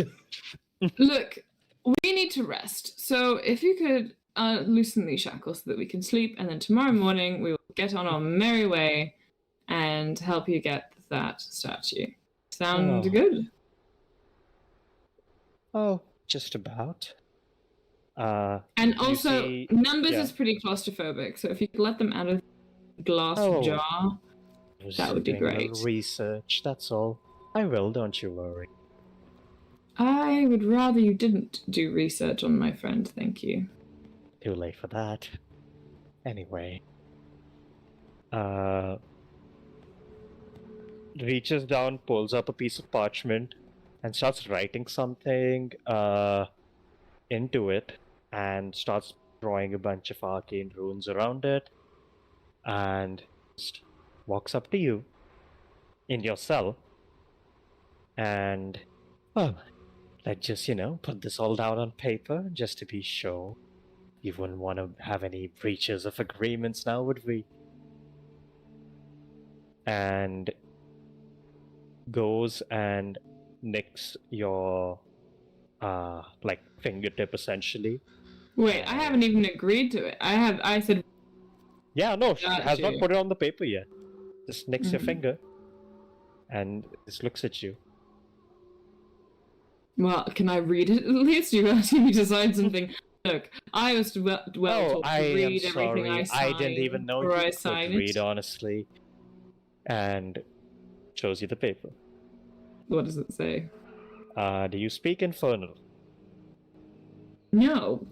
Look, we need to rest. So if you could loosen these shackles so that we can sleep, and then tomorrow morning we will get on our merry way and help you get that statue. Sound Oh. good? Oh, just about. And You also, see, Numbers yeah. is pretty claustrophobic, so if you could let them out of the glass Oh. jar, I was that would be doing a little great. research, that's all. I will, don't you worry. I would rather you didn't do research on my friend, thank you. Too late for that. Anyway. Reaches down, pulls up a piece of parchment, and starts writing something into it, and starts drawing a bunch of arcane runes around it, and just walks up to you in your cell, and, well, let's just, put this all down on paper, just to be sure. You wouldn't want to have any breaches of agreements now, would we? And goes and nicks your fingertip essentially. Wait, I haven't even agreed to it. I said Yeah, no, she has not you. put it on the paper yet. Just nicks your Mhm. finger and just looks at you. Well, can I read it at least? You're asking me to sign something. Look, I was well told I to am read everything sorry. I signed didn't even know before you I could sign read, it. honestly. And shows you the paper. What does it say? Do you speak Infernal? No.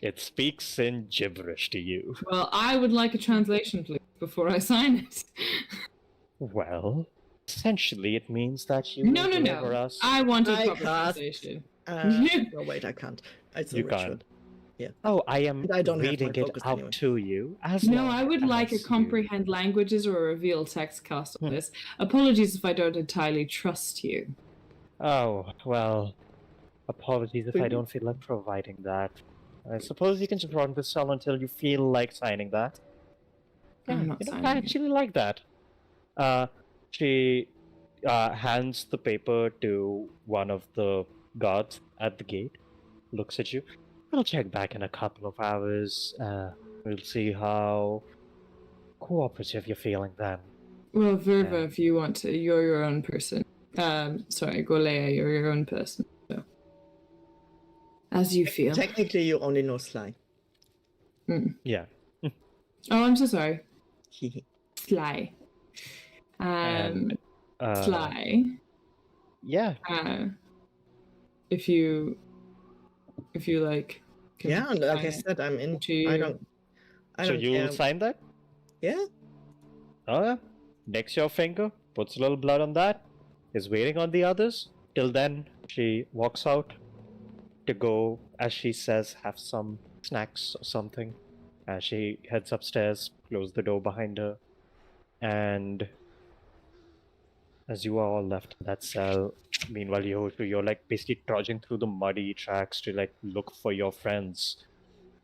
It speaks in gibberish to you. Well, I would like a translation, please, before I sign it. Well, essentially it means that you No, will no, deliver no. us... I want a I proper cast- translation. No, wait, I can't. It's a You ritual. can't. Yeah. Oh, I am And I don't have reading my it focus out anyway. to you. As No, long I would like a as you- comprehend languages or a reveal text cast on this. Apologies if I don't entirely trust you. Oh, well, apologies if I Really? don't feel like providing that. I suppose you can just run the cell until you feel like signing that. I'm not I signing it. actually like that. She hands the paper to one of the guards at the gate, looks at you. We'll check back in a couple of hours. We'll see how cooperative you're feeling then. Well, Verva, Yeah. if you want to, you're your own person. Sorry, Golea, you're your own person. So, as you feel. Technically, you only know Sly. Yeah. Oh, I'm so sorry. Hehe. Sly. And, Sly. Yeah. If you like. can Yeah, and like I sign it. said, I'm in. To you. I don't So you'll care. sign that? Yeah. Nicks your finger, puts a little blood on that, is waiting on the others. Till then, she walks out to go, as she says, have some snacks or something. As she heads upstairs, close the door behind her, and as you are all left in that cell, meanwhile you're like basically trudging through the muddy tracks to like look for your friends.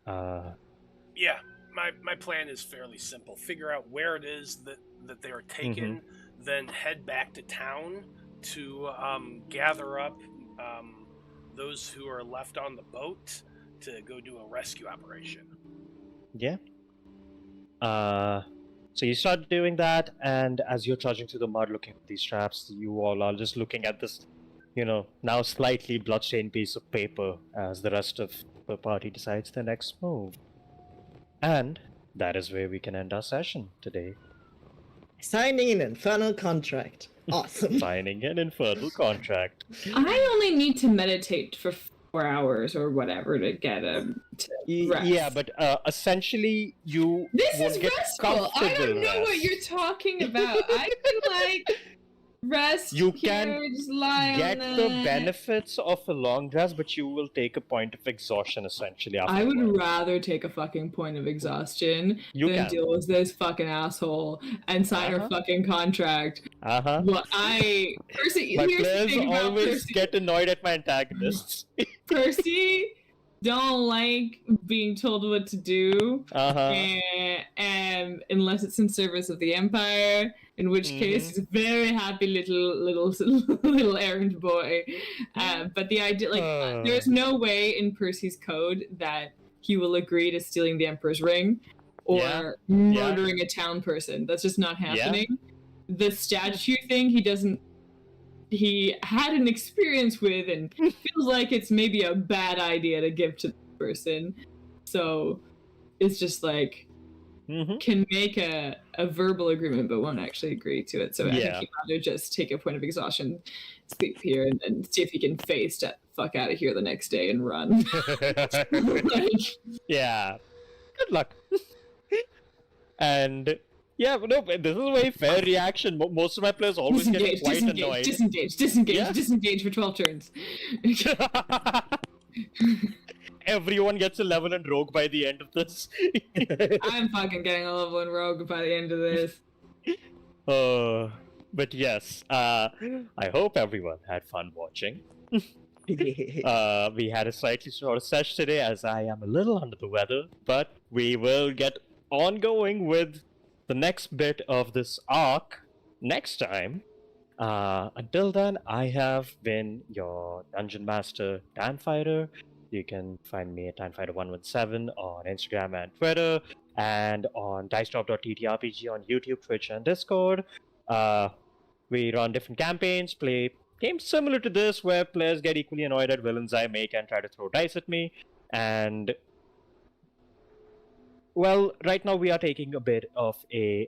Yeah, my plan is fairly simple. Figure out where it is that they are taken, then head back to town to gather up those who are left on the boat to go do a rescue operation. Yeah. So you start doing that, and as you're trudging through the mud looking at these traps, you all are just looking at this, now slightly bloodstained piece of paper as the rest of the party decides their next move. And that is where we can end our session today. Signing an infernal contract. Awesome. Signing an infernal contract. I only need to meditate for 4 hours or whatever to get to rest. Yeah, but essentially you This won't is get restful. I don't know what rest. you're talking about. I can like rest. You here, can just lie get on the that. benefits of a long rest, but you will take a point of exhaustion essentially after I a would while. rather take a fucking point of exhaustion You than can. deal with this fucking asshole and sign Uh-huh. her fucking contract. Uh-huh. Well, Percy, My here's the players thing about always Percy. get annoyed at my antagonists. Percy don't like being told what to do, Uh-huh. and unless it's in service of the Empire, in which case he's a very happy little errand boy. But the idea, there's no way in Percy's code that he will agree to stealing the Emperor's ring or Yeah. murdering a town person. That's just not happening. The statue thing, he had an experience with and feels like it's maybe a bad idea to give to the person. So it's just like can make a verbal agreement but won't actually agree to it. So I think he'd rather just take a point of exhaustion, sleep here, and see if he can face the fuck out of here the next day and run. Yeah. Good luck. And yeah, but no, but this is a very fair reaction. Most of my players always get quite annoyed. Disengage for 12 turns. Everyone gets a level in Rogue by the end of this. I'm fucking getting a level in Rogue by the end of this. But yes, I hope everyone had fun watching. We had a slightly shorter session today as I am a little under the weather, but we will get ongoing with the next bit of this arc next time. Until then, I have been your Dungeon Master, Tanfighter. You can find me at Tanfighter117 on Instagram and Twitter, and on dicedrop.ttrpg on YouTube, Twitch, and Discord. We run different campaigns, play games similar to this, where players get equally annoyed at villains I make and try to throw dice at me. And well, right now we are taking a bit of a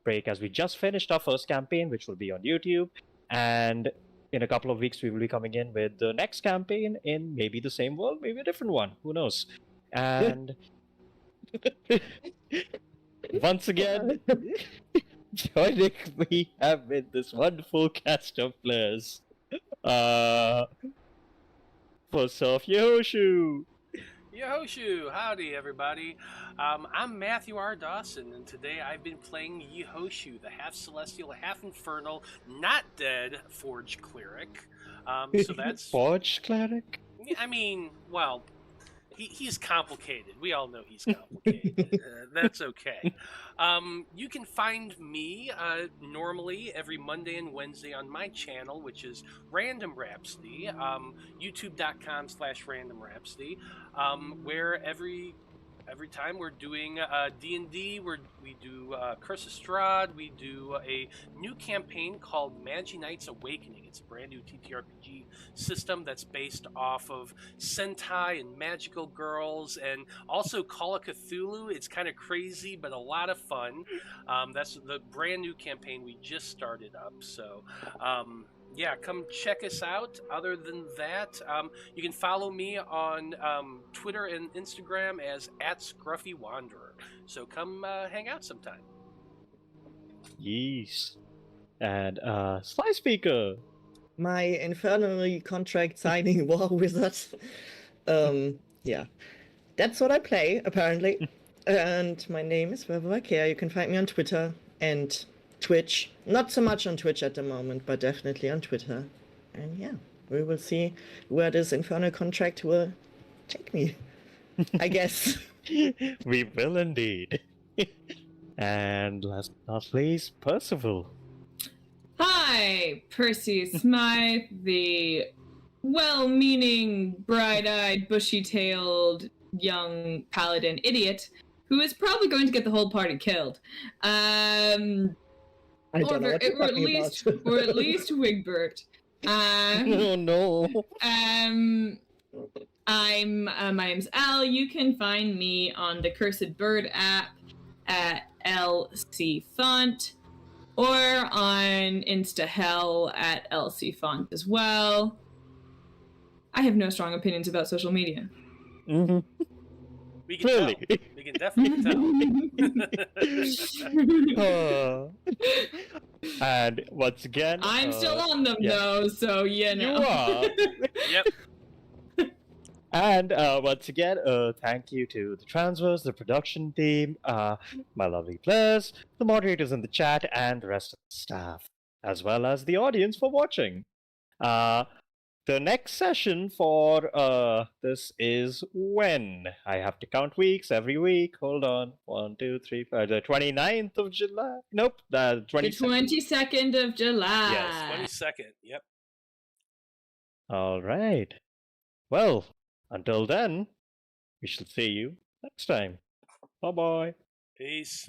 break as we just finished our first campaign, which will be on YouTube. And in a couple of weeks, we will be coming in with the next campaign in maybe the same world, maybe a different one. Who knows? And once again, joining me have been this wonderful cast of players. First off, Yehoshu. Yehoshu, howdy everybody. I'm Matthew R. Dawson, and today I've been playing Yehoshu, the half celestial, half infernal, not dead Forge cleric. So that's Forge cleric? I mean, well, he's complicated. We all know he's complicated. That's okay. You can find me normally every Monday and Wednesday on my channel, which is Random Rhapsody, youtube.com/Random Rhapsody, where every time we're doing D&D, we do Curse of Strahd, we do a new campaign called Magi Knights Awakening. It's a brand new TTRPG system that's based off of Sentai and magical girls, and also Call of Cthulhu. It's kind of crazy, but a lot of fun. That's the brand new campaign we just started up, so yeah, come check us out. Other than that, you can follow me on Twitter and Instagram as @ScruffyWanderer. So come hang out sometime. Yes. And Sly Speaker. My infernally contract signing war wizard. Yeah. That's what I play, apparently. And my name is Wherever I Care. You can find me on Twitter and Twitch. Not so much on Twitch at the moment, but definitely on Twitter. And yeah, we will see where this infernal contract will take me. I guess. We will indeed. And last but not least, Percival. Hi, Percy Smythe, the well-meaning, bright-eyed, bushy-tailed young paladin idiot who is probably going to get the whole party killed. I don't know what you're or at talking least, about. or at least Wigbert. Oh no. My name's Al. You can find me on the Cursed Bird app at LC Font, or on InstaHell at LC Font as well. I have no strong opinions about social media. Mm-hmm. We can Clearly. tell. We can definitely tell. And once again, I'm still on them yeah. though, so you know. You are. Yep. And once again, thank you to the transfers, the production team, my lovely players, the moderators in the chat, and the rest of the staff, as well as the audience for watching. The next session for this is when? I have to count weeks every week. Hold on. 1, 2, 3, 4. The 29th of July? Nope. The 22nd. The 22nd of July. Yes, 22nd. Yep. All right. Well, until then, we shall see you next time. Bye-bye. Peace.